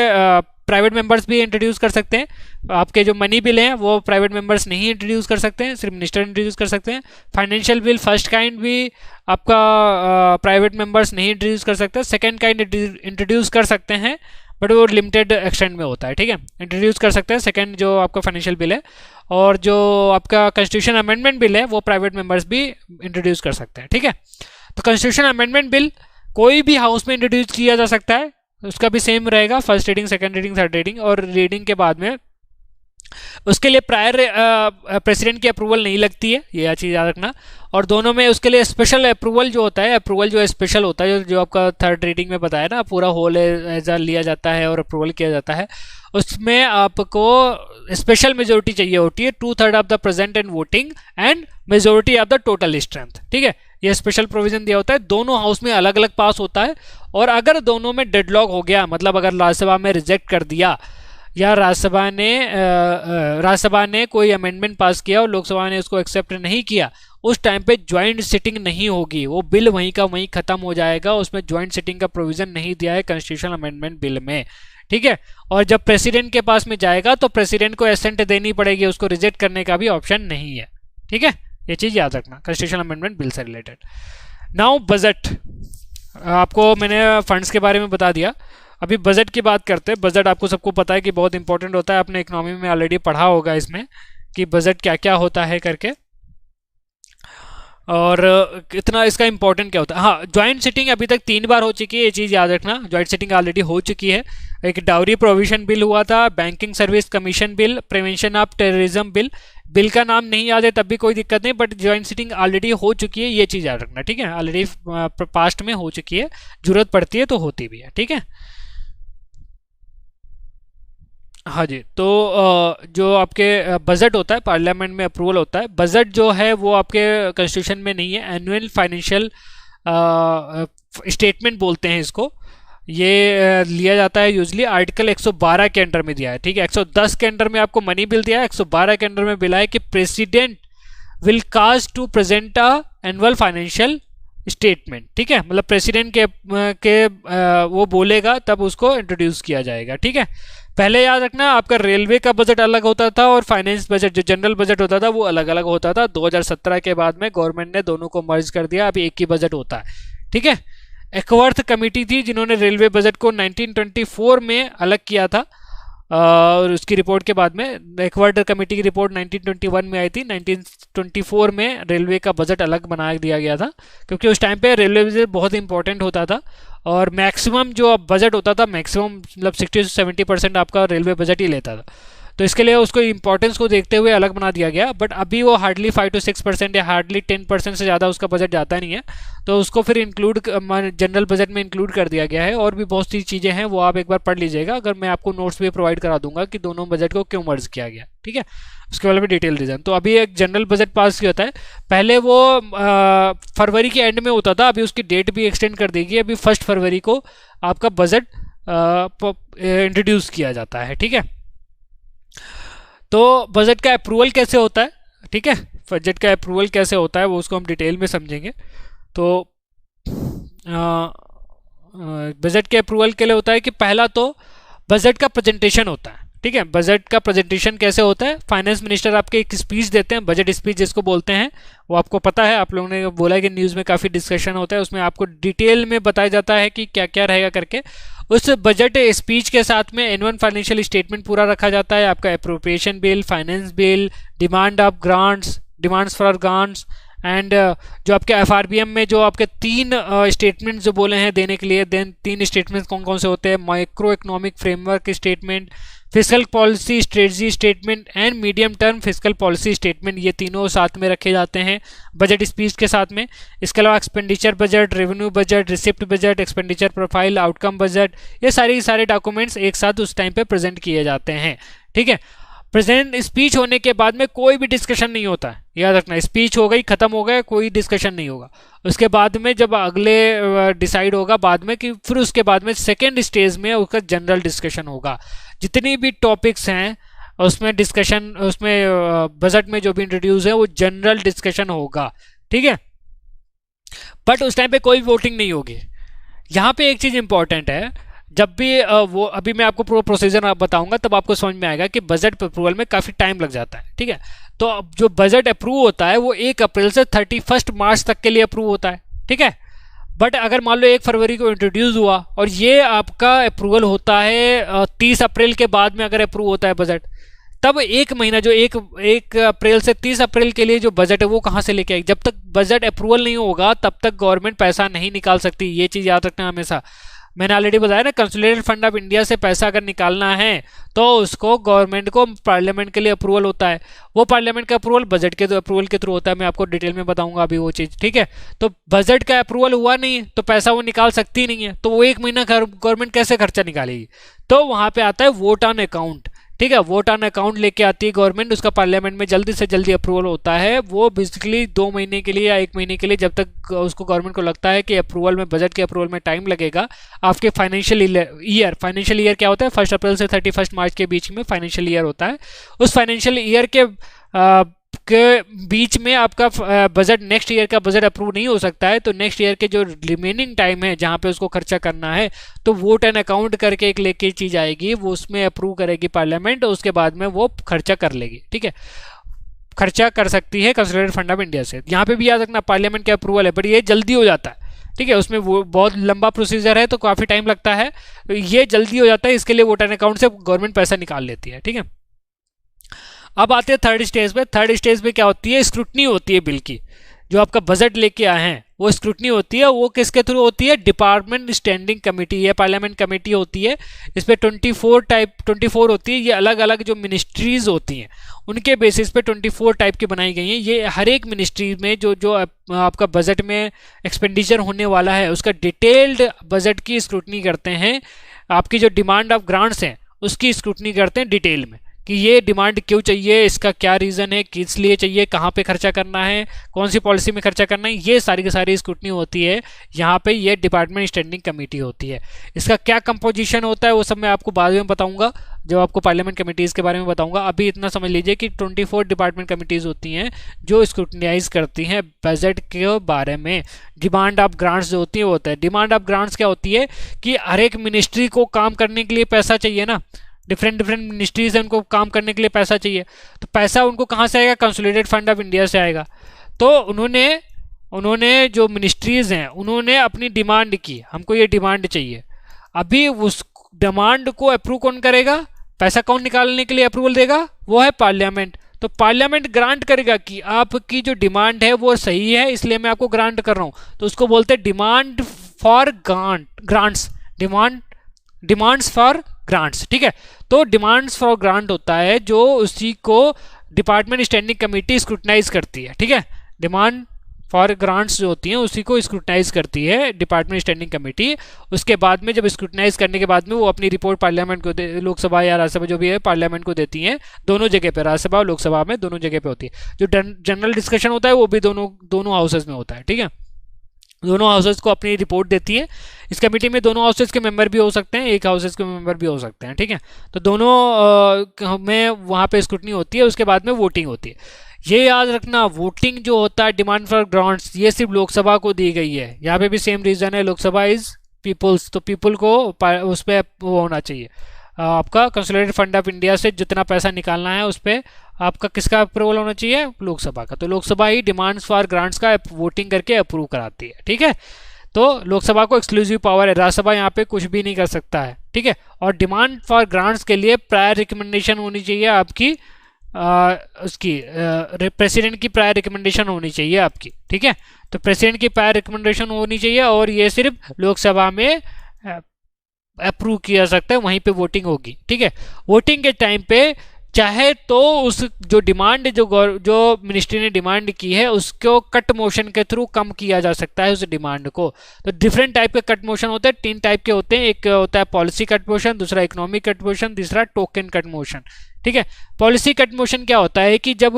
प्राइवेट मेंबर्स भी इंट्रोड्यूस कर सकते हैं। आपके जो मनी बिल हैं वो प्राइवेट मेंबर्स नहीं इंट्रोड्यूस कर सकते हैं, सिर्फ मिनिस्टर इंट्रोड्यूस कर सकते हैं। फाइनेंशियल बिल फर्स्ट काइंड भी आपका प्राइवेट मेंबर्स नहीं इंट्रोड्यूस कर सकते। सेकेंड काइंड इंट्रोड्यूस कर सकते हैं, बट वो लिमिटेड एक्सटेंट में होता है, ठीक है। इंट्रोड्यूस कर सकते हैं सेकेंड जो आपका फाइनेंशियल बिल है, और जो आपका कॉन्स्टिट्यूशन अमेंडमेंट बिल है वो प्राइवेट मेंबर्स भी इंट्रोड्यूस कर सकते हैं, ठीक है। तो कॉन्स्टिट्यूशन अमेंडमेंट बिल कोई भी हाउस में इंट्रोड्यूस किया जा सकता है, उसका भी सेम रहेगा, first reading, second reading, third reading, और रीडिंग के बाद में उसके लिए प्रायर प्रेसिडेंट की अप्रूवल नहीं लगती है, ये चीज़ याद रखना। और दोनों में उसके लिए स्पेशल अप्रूवल जो होता है, अप्रूवल जो है स्पेशल होता है, जो आपका थर्ड रीडिंग में बताया ना, पूरा होल एज लिया जाता है और अप्रूवल किया जाता है। उसमें आपको स्पेशल मेजोरिटी चाहिए होती है, 2/3 of the present and voting and majority of the total strength, ठीक है। ये स्पेशल प्रोविजन दिया होता है, दोनों हाउस में अलग अलग पास होता है। और अगर दोनों में डेडलॉक हो गया, मतलब अगर राज्यसभा में रिजेक्ट कर दिया या राज्यसभा ने कोई अमेंडमेंट पास किया और लोकसभा ने उसको एक्सेप्ट नहीं किया, उस टाइम पे ज्वाइंट सिटिंग नहीं होगी, वो बिल वहीं का वहीं खत्म हो जाएगा। उसमें ज्वाइंट सिटिंग का प्रोविजन नहीं दिया है कॉन्स्टिट्यूशन अमेंडमेंट बिल में, ठीक है। और जब प्रेसिडेंट के पास में जाएगा तो प्रेसिडेंट को एसेंट देनी पड़ेगी, उसको रिजेक्ट करने का भी ऑप्शन नहीं है, ठीक है। ये चीज़ याद रखना कॉन्स्टिट्यूशन अमेंडमेंट बिल से रिलेटेड। नाउ बजट, आपको मैंने फंड्स के बारे में बता दिया, अभी बजट की बात करते हैं। बजट आपको सबको पता है कि बहुत इंपॉर्टेंट होता है, आपने इकोनॉमी में ऑलरेडी पढ़ा होगा इसमें कि बजट क्या क्या होता है करके, और कितना इसका इंपॉर्टेंट क्या होता है। हाँ, ज्वाइंट सिटिंग अभी तक 3 बार हो चुकी है, ये चीज़ याद रखना। ज्वाइंट सिटिंग ऑलरेडी हो चुकी है। एक डाउरी प्रोविजन बिल हुआ था, banking service commission bill, prevention of terrorism bill. Bill का नाम नहीं याद है तब भी कोई दिक्कत नहीं, बट ज्वाइंट सिटिंग ऑलरेडी हो चुकी है, ये चीज़ याद रखना, ठीक है। ऑलरेडी पास्ट में हो चुकी है, जरूरत पड़ती है तो होती भी है, ठीक है। हाँ जी, तो जो आपके बजट होता है, पार्लियामेंट में अप्रूवल होता है। बजट जो है वो आपके कॉन्स्टिट्यूशन में नहीं है, एनुअल फाइनेंशियल स्टेटमेंट बोलते हैं इसको। ये लिया जाता है यूजली आर्टिकल 112 के अंडर में दिया है, ठीक है। 110 के अंडर में आपको मनी बिल दिया है, 112 के अंडर में बिल है कि president will cast to present a annual financial statement, ठीक है। मतलब प्रेसिडेंट के वो बोलेगा तब उसको इंट्रोड्यूस किया जाएगा, ठीक है। पहले याद रखना आपका रेलवे का बजट अलग होता था और फाइनेंस बजट जो जनरल बजट होता था वो अलग अलग होता था। 2017 के बाद में गवर्नमेंट ने दोनों को मर्ज कर दिया, अभी एक ही बजट होता है, ठीक है। एकवर्थ कमेटी थी जिन्होंने रेलवे बजट को 1924 में अलग किया था, और उसकी रिपोर्ट के बाद में एकवर्थ कमेटी की रिपोर्ट 1921 में आई थी। 1924 में रेलवे का बजट अलग बना दिया गया था, क्योंकि उस टाइम पे रेलवे बजट बहुत इंपॉर्टेंट होता था, और मैक्सिमम जो बजट होता था, मैक्सिमम मतलब 60 से 70% आपका रेलवे बजट ही लेता था। तो इसके लिए उसको इंपॉर्टेंस को देखते हुए अलग बना दिया गया, बट अभी वो हार्डली 5 to 6% या हार्डली 10% से ज़्यादा उसका बजट जाता नहीं है, तो उसको फिर इंक्लूड जनरल बजट में इंक्लूड कर दिया गया है। और भी बहुत सी चीज़ें हैं, वो आप एक बार पढ़ लीजिएगा, अगर मैं आपको नोट्स भी प्रोवाइड करा दूंगा कि दोनों बजट को क्यों मर्ज किया गया, ठीक है। उसके बारे में डिटेल रीजन। तो अभी एक जनरल बजट पास किया होता है, पहले वो फरवरी के एंड में होता था, अभी उसकी डेट भी एक्सटेंड कर दी गई, अभी 1 फरवरी को आपका बजट इंट्रोड्यूस किया जाता है, ठीक है। तो बजट का अप्रूवल कैसे होता है, ठीक है। बजट का अप्रूवल कैसे होता है वो उसको हम डिटेल में समझेंगे। तो बजट के अप्रूवल के लिए होता है कि पहला तो बजट का प्रेजेंटेशन होता है, ठीक है। बजट का प्रेजेंटेशन कैसे होता है, फाइनेंस मिनिस्टर आपके एक स्पीच देते हैं, बजट स्पीच जिसको बोलते हैं, वो आपको पता है, आप लोगों ने बोला है कि न्यूज़ में काफ़ी डिस्कशन होता है, उसमें आपको डिटेल में बताया जाता है कि क्या क्या रहेगा करके। उस बजट स्पीच के साथ में एनुअल फाइनेंशियल स्टेटमेंट पूरा रखा जाता है, आपका appropriation bill, finance bill, demands for grants, and जो आपके FRBM में जो आपके 3 स्टेटमेंट्स जो बोले हैं देने के लिए, देन 3 स्टेटमेंट्स कौन कौन से होते हैं, micro economic framework statement, fiscal policy strategy statement and medium term fiscal policy statement, ये तीनों साथ में रखे जाते हैं बजट स्पीच के साथ में। इसके अलावा expenditure budget, revenue budget, receipt budget, expenditure profile, outcome budget, ये सारे डॉक्यूमेंट्स एक साथ उस टाइम पे प्रेजेंट किए जाते हैं, ठीक है। प्रेजेंट स्पीच होने के बाद में कोई भी डिस्कशन नहीं होता है, याद रखना। स्पीच हो गई, खत्म हो गया, कोई डिस्कशन नहीं होगा। उसके बाद में जब अगले डिसाइड होगा बाद में कि फिर उसके बाद में सेकेंड स्टेज में उसका जनरल डिस्कशन होगा। जितनी भी टॉपिक्स हैं और उसमें डिस्कशन, उसमें बजट में जो भी इंट्रोड्यूस है वो जनरल डिस्कशन होगा, ठीक है। बट उस टाइम पे कोई वोटिंग नहीं होगी। यहाँ पे एक चीज़ इंपॉर्टेंट है, जब भी वो अभी मैं आपको पूरा प्रोसीजर बताऊंगा तब आपको समझ में आएगा कि बजट अप्रूवल में काफ़ी टाइम लग जाता है, ठीक है। तो अब जो बजट अप्रूव होता है वो 1 अप्रैल से 31 मार्च तक के लिए अप्रूव होता है, ठीक है। बट अगर मान लो 1 फरवरी को इंट्रोड्यूस हुआ और ये आपका अप्रूवल होता है 30 अप्रैल के बाद में अगर अप्रूव होता है बजट, तब 1 महीना जो 1 अप्रैल से 30 अप्रैल के लिए जो बजट है वो कहाँ से लेके आएगी। जब तक बजट अप्रूवल नहीं होगा तब तक गवर्नमेंट पैसा नहीं निकाल सकती, ये चीज़ याद रखना हमेशा। मैंने ऑलरेडी बताया ना, कंसोलिडेटेड फंड ऑफ इंडिया से पैसा अगर निकालना है तो उसको गवर्नमेंट को पार्लियामेंट के लिए अप्रूवल होता है, वो पार्लियामेंट का अप्रूवल बजट के अप्रूवल के थ्रू होता है। मैं आपको डिटेल में बताऊंगा अभी वो चीज़, ठीक है। तो बजट का अप्रूवल हुआ नहीं तो पैसा वो निकाल सकती नहीं है, तो वो 1 महीना गवर्नमेंट कैसे खर्चा निकालेगी। तो वहाँ पे आता है वोट ऑन अकाउंट, ठीक है। वोट ऑन अकाउंट लेके आती है गवर्नमेंट, उसका पार्लियामेंट में जल्दी से जल्दी अप्रूवल होता है। वो बेसिकली 2 महीने के लिए या 1 महीने के लिए, जब तक उसको गवर्नमेंट को लगता है कि अप्रूवल में, बजट के अप्रूवल में टाइम लगेगा। आपके फाइनेंशियल ईयर क्या होता है, 1 अप्रैल से 31 मार्च के बीच में फाइनेंशियल ईयर होता है। उस फाइनेंशियल ईयर के बीच में आपका बजट, नेक्स्ट ईयर का बजट अप्रूव नहीं हो सकता है, तो नेक्स्ट ईयर के जो रिमेनिंग टाइम है जहाँ पे उसको खर्चा करना है, तो वोट एंड अकाउंट करके एक लेके चीज आएगी, वो उसमें अप्रूव करेगी पार्लियामेंट, और उसके बाद में वो खर्चा कर लेगी, ठीक है। खर्चा कर सकती है कंसोलिडेटेड फंड ऑफ इंडिया से। यहाँ पे भी याद रखना पार्लियामेंट का अप्रूवल है, बट ये जल्दी हो जाता है, ठीक है। उसमें वो बहुत लंबा प्रोसीजर है तो काफ़ी टाइम लगता है, तो ये जल्दी हो जाता है, इसके लिए वोट एंड अकाउंट से गवर्नमेंट पैसा निकाल लेती है, ठीक है। अब आते हैं थर्ड स्टेज पे। थर्ड स्टेज पे क्या होती है, स्क्रूटनी होती है बिल की। जो आपका बजट लेके आए हैं वो स्क्रूटनी होती है, वो किसके थ्रू होती है, डिपार्टमेंट स्टैंडिंग कमेटी, ये पार्लियामेंट कमेटी होती है। इस पे 24 होती है, ये अलग अलग जो मिनिस्ट्रीज होती हैं उनके बेसिस पे 24 टाइप की बनाई गई हैं। ये हर एक मिनिस्ट्री में जो आपका बजट में एक्सपेंडिचर होने वाला है उसका डिटेल्ड बजट की स्क्रूटनी करते हैं। आपकी जो डिमांड ऑफ ग्रांट्स हैं उसकी स्क्रूटनी करते हैं डिटेल में, कि ये डिमांड क्यों चाहिए, इसका क्या रीज़न है, किस लिए चाहिए, कहाँ पे खर्चा करना है, कौन सी पॉलिसी में खर्चा करना है, ये सारी की सारी स्क्रूटनी होती है। यहाँ पे ये डिपार्टमेंट स्टैंडिंग कमेटी होती है। इसका क्या कंपोजिशन होता है वो सब मैं आपको बाद में बताऊंगा, जब आपको पार्लियामेंट कमेटीज़ के बारे में बताऊंगा। अभी इतना समझ लीजिए कि 24 डिपार्टमेंट कमेटीज़ होती हैं जो स्क्रूटनाइज करती हैं बजट के बारे में। डिमांड ऑफ ग्रांट्स जो होती है वो होता है, डिमांड ऑफ ग्रांट्स क्या होती है कि हर एक मिनिस्ट्री को काम करने के लिए पैसा चाहिए ना, डिफरेंट मिनिस्ट्रीज हैं उनको काम करने के लिए पैसा चाहिए, तो पैसा उनको कहाँ से आएगा, कंसोलिडेटेड फंड ऑफ इंडिया से आएगा। तो उन्होंने जो मिनिस्ट्रीज हैं उन्होंने अपनी डिमांड की, हमको ये डिमांड चाहिए। अभी उस डिमांड को अप्रूव कौन करेगा, पैसा कौन निकालने के लिए अप्रूवल देगा, वो है पार्लियामेंट। तो पार्लियामेंट ग्रांट करेगा कि आपकी जो डिमांड है वो सही है, इसलिए मैं आपको ग्रांट कर रहा हूँ, तो उसको बोलते हैं demand for grants, demands for grants, ठीक है। तो डिमांड्स फॉर ग्रांट होता है जो उसी को डिपार्टमेंट स्टैंडिंग कमेटी स्क्रूटनाइज करती है, ठीक है। डिमांड फॉर ग्रांट्स जो होती हैं उसी को स्क्रूटनाइज करती है डिपार्टमेंट स्टैंडिंग कमेटी। उसके बाद में जब स्क्रूटनाइज करने के बाद में वो अपनी रिपोर्ट पार्लियामेंट को, लोकसभा या राज्यसभा जो भी है पार्लियामेंट को देती हैं, दोनों जगह पे, राज्यसभा और लोकसभा में दोनों जगह पे होती है। जो जनरल डिस्कशन होता है वो भी दोनों हाउसेज में होता है, ठीक है। दोनों हाउसेज को अपनी रिपोर्ट देती है। इस कमेटी में दोनों हाउसेज के मेंबर भी हो सकते हैं, एक हाउसेज के मेंबर भी हो सकते हैं, ठीक है। तो दोनों में वहाँ पे स्क्रूटनी होती है, उसके बाद में वोटिंग होती है। ये याद रखना, वोटिंग जो होता है डिमांड फॉर ग्रांट्स, ये सिर्फ लोकसभा को दी गई है। यहाँ पे भी सेम रीजन है, लोकसभा इज पीपुल्स, तो पीपल को उस पर वो होना चाहिए, आपका कंसोलिडेटेड फंड ऑफ इंडिया से जितना पैसा निकालना है उस पर आपका किसका अप्रूवल होना चाहिए, लोकसभा का। तो लोकसभा ही डिमांड्स फॉर ग्रांट्स का वोटिंग करके अप्रूव कराती है, ठीक है। तो लोकसभा को एक्सक्लूसिव पावर है, राज्यसभा यहाँ पे कुछ भी नहीं कर सकता है, ठीक है। और डिमांड फॉर ग्रांट्स के लिए प्रायर रिकमेंडेशन होनी चाहिए आपकी, उसकी प्रेसिडेंट की प्रायर रिकमेंडेशन होनी चाहिए आपकी, ठीक है। तो प्रेसिडेंट की प्रायर रिकमेंडेशन होनी चाहिए, और ये सिर्फ लोकसभा में अप्रूव किया जा सकता है, वहीं पे वोटिंग होगी, ठीक है। वोटिंग के टाइम पे चाहे तो उस जो डिमांड जो मिनिस्ट्री ने डिमांड की है उसको कट मोशन के थ्रू कम किया जा सकता है उस डिमांड को। तो डिफरेंट टाइप के कट मोशन होते हैं, 3 टाइप के होते हैं। एक होता है पॉलिसी कट मोशन, दूसरा इकोनॉमिक कट मोशन, तीसरा टोकन कट मोशन, ठीक है। पॉलिसी कट मोशन क्या होता है कि जब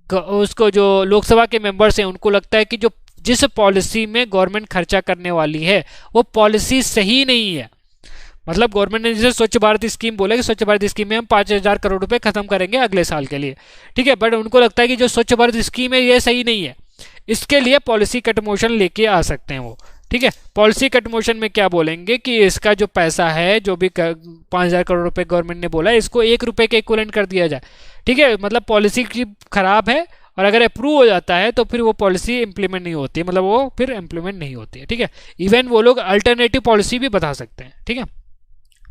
उसको जो लोकसभा के मेंबर्स हैं उनको लगता है कि जो जिस पॉलिसी में गवर्नमेंट खर्चा करने वाली है वो पॉलिसी सही नहीं है, मतलब गवर्नमेंट ने जैसे स्वच्छ भारत स्कीम बोला कि स्वच्छ भारत स्कीम में हम 5,000 करोड़ रुपए खत्म करेंगे अगले साल के लिए, ठीक है, बट उनको लगता है कि जो स्वच्छ भारत स्कीम है ये सही नहीं है, इसके लिए पॉलिसी कट मोशन लेके आ सकते हैं वो, ठीक है। पॉलिसी कट मोशन में क्या बोलेंगे कि इसका जो पैसा है, जो भी 5,000 करोड़ रुपए गवर्नमेंट ने बोला है, इसको 1 रुपए के इक्विवेलेंट कर दिया जाए, ठीक है। मतलब पॉलिसी की खराब है और अगर अप्रूव हो जाता है तो फिर वो पॉलिसी इंप्लीमेंट नहीं होती है, मतलब वो फिर इंप्लीमेंट नहीं होती है, ठीक है। इवन वो लोग अल्टरनेटिव पॉलिसी भी बता सकते हैं, ठीक है।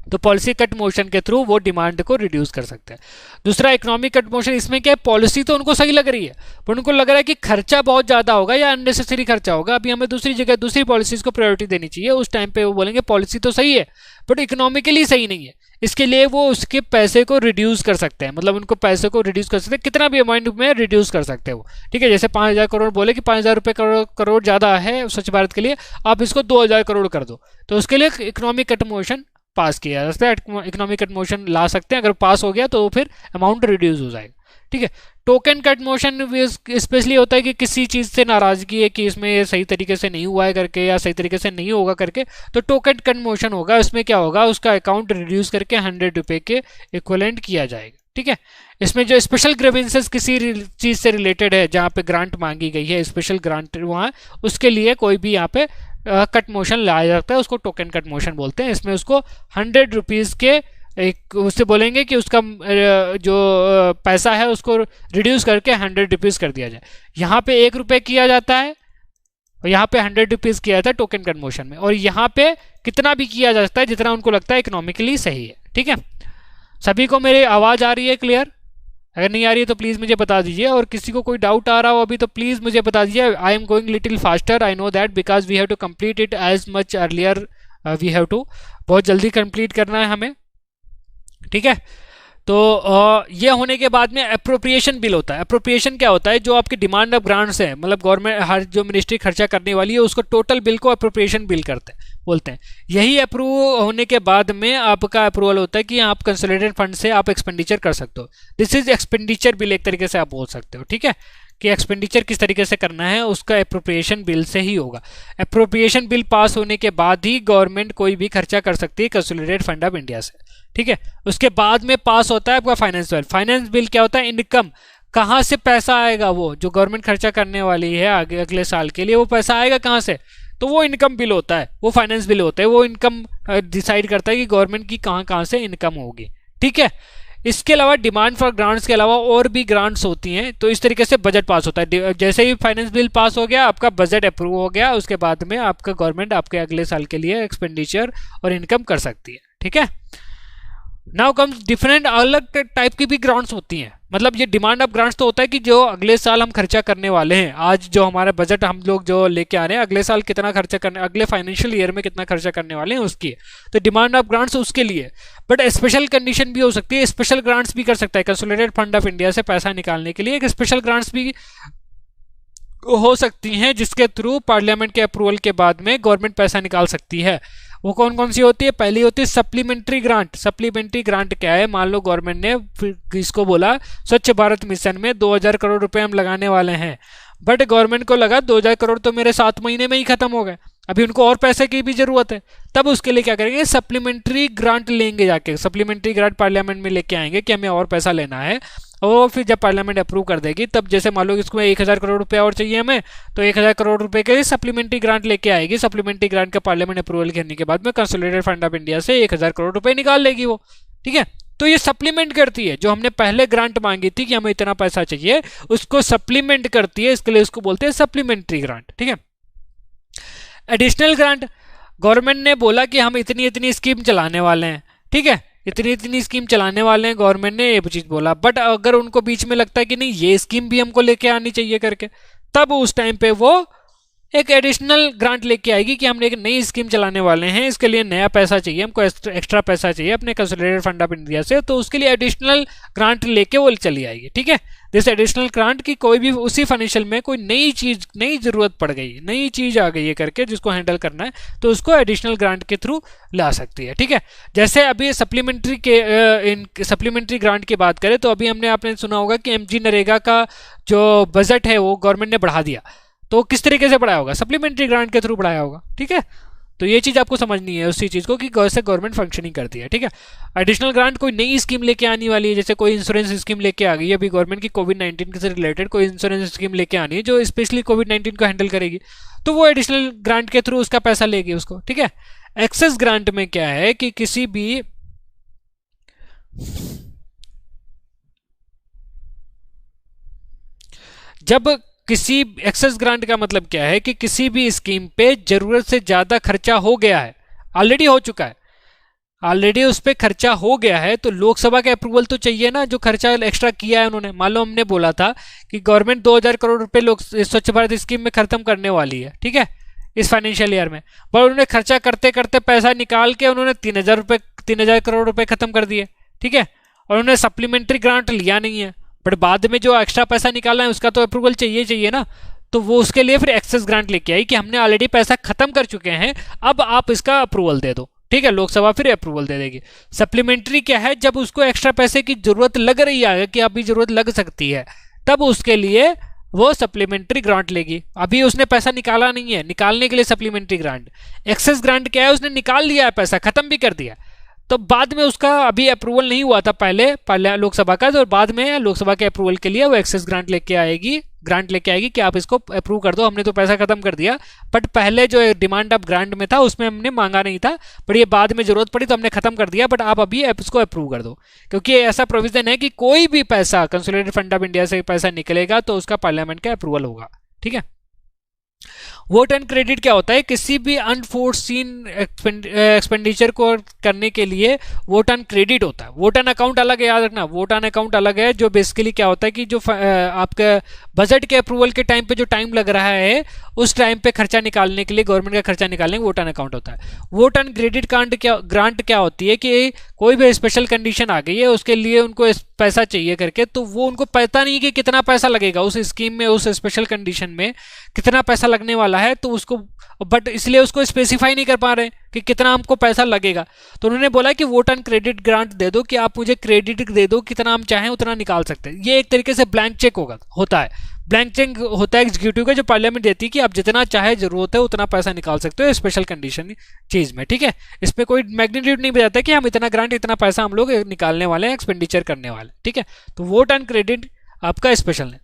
तो पॉलिसी कट मोशन के थ्रू वो डिमांड को रिड्यूस कर सकते हैं। दूसरा इकोनॉमिक कट मोशन, इसमें क्या है, पॉलिसी तो उनको सही लग रही है पर उनको लग रहा है कि खर्चा बहुत ज़्यादा होगा या अननेसेसरी खर्चा होगा, अभी हमें दूसरी जगह दूसरी पॉलिसीज़ को प्रायोरिटी देनी चाहिए। उस टाइम पे वो बोलेंगे पॉलिसी तो सही है बट इकोनॉमिकली सही नहीं है, इसके लिए वो उसके पैसे को रिड्यूस कर सकते हैं, मतलब उनको पैसे को रिड्यूस कर सकते हैं, कितना भी अमाउंट में रिड्यूस कर सकते हैं वो, ठीक है। जैसे 5,000 करोड़ बोले कि 5,000 रुपये करोड़ ज़्यादा है स्वच्छ भारत के लिए, आप इसको 2,000 करोड़ कर दो, तो उसके लिए इकोनॉमिक कट मोशन पास किया जा सकता है, इकोनॉमिक कट मोशन ला सकते हैं। अगर पास हो गया तो फिर अमाउंट रिड्यूस हो जाएगा, ठीक है। टोकन कट मोशन स्पेशली होता है कि किसी चीज़ से नाराज़गी है कि इसमें ये सही तरीके से नहीं हुआ है करके या सही तरीके से नहीं होगा करके, तो टोकन कट मोशन होगा। उसमें क्या होगा, उसका अकाउंट रिड्यूस करके 100 रुपये के इक्विवेलेंट किया जाएगा, ठीक है। इसमें जो स्पेशल ग्रीवेंसेस किसी चीज़ से रिलेटेड है, जहाँ पे ग्रांट मांगी गई है, स्पेशल ग्रांट वहाँ, उसके लिए कोई भी यहाँ पे कट मोशन लाया जाता है, उसको टोकन कट मोशन बोलते हैं। इसमें उसको 100 रुपीज़ के एक उससे बोलेंगे कि उसका जो पैसा है उसको रिड्यूस करके 100 रुपीज़ कर दिया जाए। यहाँ पे 1 रुपये किया जाता है और यहाँ पे 100 रुपीज़ किया जाता है टोकन कट मोशन में, और यहाँ पे कितना भी किया जा सकता है जितना उनको लगता है इकोनॉमिकली सही है, ठीक है। सभी को मेरी आवाज़ आ रही है क्लियर? अगर नहीं आ रही है तो प्लीज़ मुझे बता दीजिए, और किसी को कोई डाउट आ रहा हो अभी तो प्लीज़ मुझे बता दीजिए। I am going little faster, I know that, because we have to complete it as much earlier, we have to, बहुत जल्दी कंप्लीट करना है हमें, ठीक है। तो ये होने के बाद में अप्रोप्रिएशन बिल होता है। अप्रोप्रिएशन क्या होता है, जो आपकी डिमांड ऑफ ग्रांट्स है, मतलब गवर्नमेंट हर जो मिनिस्ट्री खर्चा करने वाली है उसको टोटल बिल को अप्रोप्रिएशन बिल करते हैं बोलते हैं। यही अप्रूव होने के बाद में आपका अप्रूवल होता है कि आप कंसोलिडेटेड फंड से आप एक्सपेंडिचर कर सकते हो। दिस इज एक्सपेंडिचर बिल, एक तरीके से आप बोल सकते हो, ठीक है, कि एक्सपेंडिचर किस तरीके से करना है उसका अप्रोप्रिएशन बिल से ही होगा। अप्रोप्रिएशन बिल पास होने के बाद ही गवर्नमेंट कोई भी खर्चा कर सकती है कंसोलिडेटेड फंड ऑफ इंडिया से, ठीक है। उसके बाद में पास होता है आपका फाइनेंस बिल। फाइनेंस बिल क्या होता है, इनकम, कहाँ से पैसा आएगा, वो जो गवर्नमेंट खर्चा करने वाली है आगे अगले साल के लिए, वो पैसा आएगा कहाँ से, तो वो इनकम बिल होता है, वो फाइनेंस बिल होता है। वो इनकम डिसाइड करता है कि गवर्नमेंट की कहाँ कहाँ से इनकम होगी, ठीक है। इसके अलावा डिमांड फॉर ग्रांट्स के अलावा और भी ग्रांट्स होती हैं, तो इस तरीके से बजट पास होता है। जैसे ही फाइनेंस बिल पास हो गया, आपका बजट अप्रूव हो गया, उसके बाद में आपका गवर्नमेंट आपके अगले साल के लिए एक्सपेंडिचर और इनकम कर सकती है, ठीक है। नाउ कम्स डिफरेंट, अलग टाइप की भी ग्रांट्स होती हैं। मतलब ये डिमांड ऑफ ग्रांट्स तो होता है कि जो अगले साल हम खर्चा करने वाले हैं, आज जो हमारा बजट हम लोग जो लेके आ रहे हैं, अगले साल कितना खर्चा करने, अगले फाइनेंशियल ईयर में कितना खर्चा करने वाले हैं उसकी है, तो डिमांड ऑफ ग्रांट्स उसके लिए। बट स्पेशल कंडीशन भी हो सकती है, स्पेशल ग्रांट्स भी कर सकता है कंसोलिडेटेड फंड ऑफ इंडिया से पैसा निकालने के लिए। एक स्पेशल ग्रांट्स भी हो सकती हैं जिसके थ्रू पार्लियामेंट के अप्रूवल के बाद में गवर्नमेंट पैसा निकाल सकती है। वो कौन कौन सी होती है, पहली होती है सप्लीमेंट्री ग्रांट। सप्लीमेंट्री ग्रांट क्या है, मान लो गवर्नमेंट ने इसको बोला स्वच्छ भारत मिशन में 2,000 करोड़ रुपए हम लगाने वाले हैं, बट गवर्नमेंट को लगा 2,000 करोड़ तो मेरे 7 महीने में ही खत्म हो गए, अभी उनको और पैसे की भी जरूरत है, तब उसके लिए क्या करेंगे, सप्लीमेंट्री ग्रांट लेंगे, जाके सप्लीमेंट्री ग्रांट पार्लियामेंट में लेके आएंगे कि हमें और पैसा लेना है, और फिर जब पार्लियामेंट अप्रूव कर देगी तब जैसे मान लो इसको 1,000 करोड़ रुपए और चाहिए हमें, तो 1,000 करोड़ रुपए के सप्लीमेंट्री ग्रांट लेके आएगी। सप्लीमेंट्री ग्रांट का पार्लियामेंट अप्रूवल करने के बाद में कंसोलिडेटेड फंड ऑफ इंडिया से 1,000 करोड़ रुपए निकाल लेगी वो, ठीक है। तो ये सप्लीमेंट करती है, जो हमने पहले ग्रांट मांगी थी कि हमें इतना पैसा चाहिए, उसको सप्लीमेंट करती है, इसके लिए उसको बोलते हैं सप्लीमेंट्री ग्रांट, ठीक है। एडिशनल ग्रांट, गवर्नमेंट ने बोला कि हम इतनी इतनी स्कीम चलाने वाले हैं, ठीक है, इतनी इतनी स्कीम चलाने वाले हैं, गवर्नमेंट ने ये चीज़ बोला, बट अगर उनको बीच में लगता है कि नहीं ये स्कीम भी हमको लेके आनी चाहिए करके, तब उस टाइम पे वो एक एडिशनल ग्रांट लेके आएगी कि हमने एक नई स्कीम चलाने वाले हैं, इसके लिए नया पैसा चाहिए हमको, एक्स्ट्रा पैसा चाहिए अपने कंसोलिडेटेड फंड ऑफ इंडिया से, तो उसके लिए एडिशनल ग्रांट लेके वो चली आएगी, ठीक है। जैसे एडिशनल ग्रांट की कोई भी उसी फाइनेंशियल में कोई नई चीज़, नई ज़रूरत पड़ गई, नई चीज़ आ गई है करके जिसको हैंडल करना है, तो उसको एडिशनल ग्रांट के थ्रू ला सकती है, ठीक है। जैसे अभी सप्लीमेंट्री के सप्लीमेंट्री ग्रांट की बात करें तो अभी आपने सुना होगा कि एमजी नरेगा का जो बजट है वो गवर्नमेंट ने बढ़ा दिया, तो किस तरीके से बढ़ाया होगा, सप्लीमेंट्री ग्रांट के थ्रू बढ़ाया होगा, ठीक है। तो ये चीज़ आपको समझनी है उसी चीज़ को कि कैसे गवर्नमेंट फंक्शनिंग करती है, ठीक है। एडिशनल ग्रांट कोई नई स्कीम लेके आने वाली है, जैसे कोई इंश्योरेंस स्कीम लेके आ गई है अभी गवर्नमेंट की कोविड-19 से रिलेटेड, कोई इंश्योरेंस स्कीम लेके आनी है जो स्पेशली कोविड-19 को हैंडल करेगी, तो वो एडिशनल ग्रांट के थ्रू उसका पैसा लेगी उसको, ठीक है। एक्सेस ग्रांट में क्या है कि किसी भी जब किसी एक्सेस ग्रांट का मतलब क्या है कि किसी भी स्कीम पे जरूरत से ज्यादा खर्चा हो गया है, ऑलरेडी हो चुका है, ऑलरेडी उस पर खर्चा हो गया है, तो लोकसभा का अप्रूवल तो चाहिए ना, जो खर्चा एक्स्ट्रा किया है उन्होंने। मान लो हमने बोला था कि गवर्नमेंट 2000 करोड़ रुपए लोग स्वच्छ भारत स्कीम में खत्म करने वाली है, ठीक है, इस फाइनेंशियल ईयर में, पर उन्होंने खर्चा करते करते पैसा निकाल के उन्होंने 3000 करोड़ रुपए खत्म कर दिए, ठीक है, और उन्होंने सप्लीमेंट्री ग्रांट लिया नहीं है, बट बाद में जो एक्स्ट्रा पैसा निकालना है उसका तो अप्रूवल चाहिए ना, तो वो उसके लिए फिर एक्सेस ग्रांट लेके आई कि हमने ऑलरेडी पैसा खत्म कर चुके हैं, अब आप इसका अप्रूवल दे दो, ठीक है, लोकसभा फिर अप्रूवल दे देगी। सप्लीमेंट्री क्या है, जब उसको एक्स्ट्रा पैसे की जरूरत लग रही है कि अभी जरूरत लग सकती है, तब उसके लिए वो सप्लीमेंट्री ग्रांट लेगी। अभी उसने पैसा निकाला नहीं है, निकालने के लिए सप्लीमेंट्री ग्रांट। एक्सेस ग्रांट क्या है, उसने निकाल लिया है पैसा, खत्म भी कर दिया, तो बाद में उसका अभी अप्रूवल नहीं हुआ था पहले लोकसभा का, तो बाद में लोकसभा के अप्रूवल के लिए वो एक्सेस ग्रांट लेके आएगी कि आप इसको अप्रूव कर दो, हमने तो पैसा खत्म कर दिया, बट पहले जो डिमांड ऑफ ग्रांट में था उसमें हमने मांगा नहीं था, पर ये बाद में जरूरत पड़ी तो हमने खत्म कर दिया, बट आप अभी इसको अप्रूव कर दो, क्योंकि ऐसा प्रोविजन है कि कोई भी पैसा कंसोलिडेटेड फंड ऑफ इंडिया से पैसा निकलेगा तो उसका पार्लियामेंट का अप्रूवल होगा, ठीक है। वोट एंड क्रेडिट क्या होता है, किसी भी अनफोर्सीन एक्सपेंडिचर को करने के लिए वोट एंड क्रेडिट होता है। वोट एंड अकाउंट अलग है, याद रखना, वोट एंड अकाउंट अलग है, जो बेसिकली क्या होता है कि जो आपका बजट के अप्रूवल के टाइम पे जो टाइम लग रहा है उस टाइम पे खर्चा निकालने के लिए, गवर्नमेंट का खर्चा निकालने के वोट एंड अकाउंट होता है। वोट एंड क्रेडिट ग्रांट क्या होती है कि कोई भी स्पेशल कंडीशन आ गई है, उसके लिए उनको पैसा चाहिए करके, तो वो उनको पता नहीं कि कितना पैसा लगेगा उस स्कीम में, उस स्पेशल कंडीशन में कितना पैसा लगने वाला है, तो उसको बट इसलिए उसको स्पेसिफाई नहीं कर पा रहे कि कितना हमको पैसा लगेगा, तो उन्होंने बोला कि वोट एंड क्रेडिट ग्रांट दे दो, कि आप मुझे क्रेडिट दे दो, कितना हम चाहें उतना निकाल सकते हैं। ये एक तरीके से ब्लैंक चेक होता है, ब्लैंक चेक होता है एग्जीक्यूटिव का, जो पार्लियामेंट देती है कि आप जितना चाहे जरूरत है उतना पैसा निकाल सकते हो स्पेशल कंडीशन चीज में, ठीक है। इसमें कोई मैग्नीट्यूड नहीं बताता कि हम इतना ग्रांट इतना पैसा हम लोग निकालने वाले हैं, एक्सपेंडिचर करने वाले, ठीक है। तो वोट एंड क्रेडिट आपका स्पेशल है,